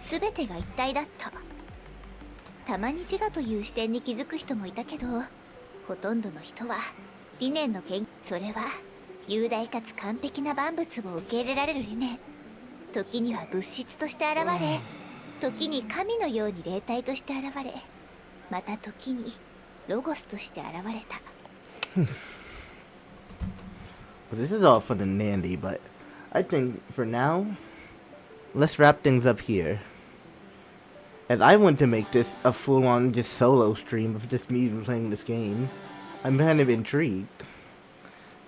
全てが一体だった。たまに自我という視点に気づく人もいたけど、ほとんどの人は理念のそれは雄大かつ完璧な万物を受け入れられる理念。時には物質として現れ、時に神のように霊体として現れ、また時にロゴスとして現れた。Well, this is all fun and dandy, but I think for now, let's wrap things up here. As I want to make this a full-on just solo stream of just me playing this game. I'm kind of intrigued.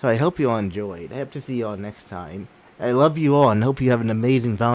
So I hope you all enjoyed. I hope to see you all next time. I love you all and hope you have an amazing Valentine's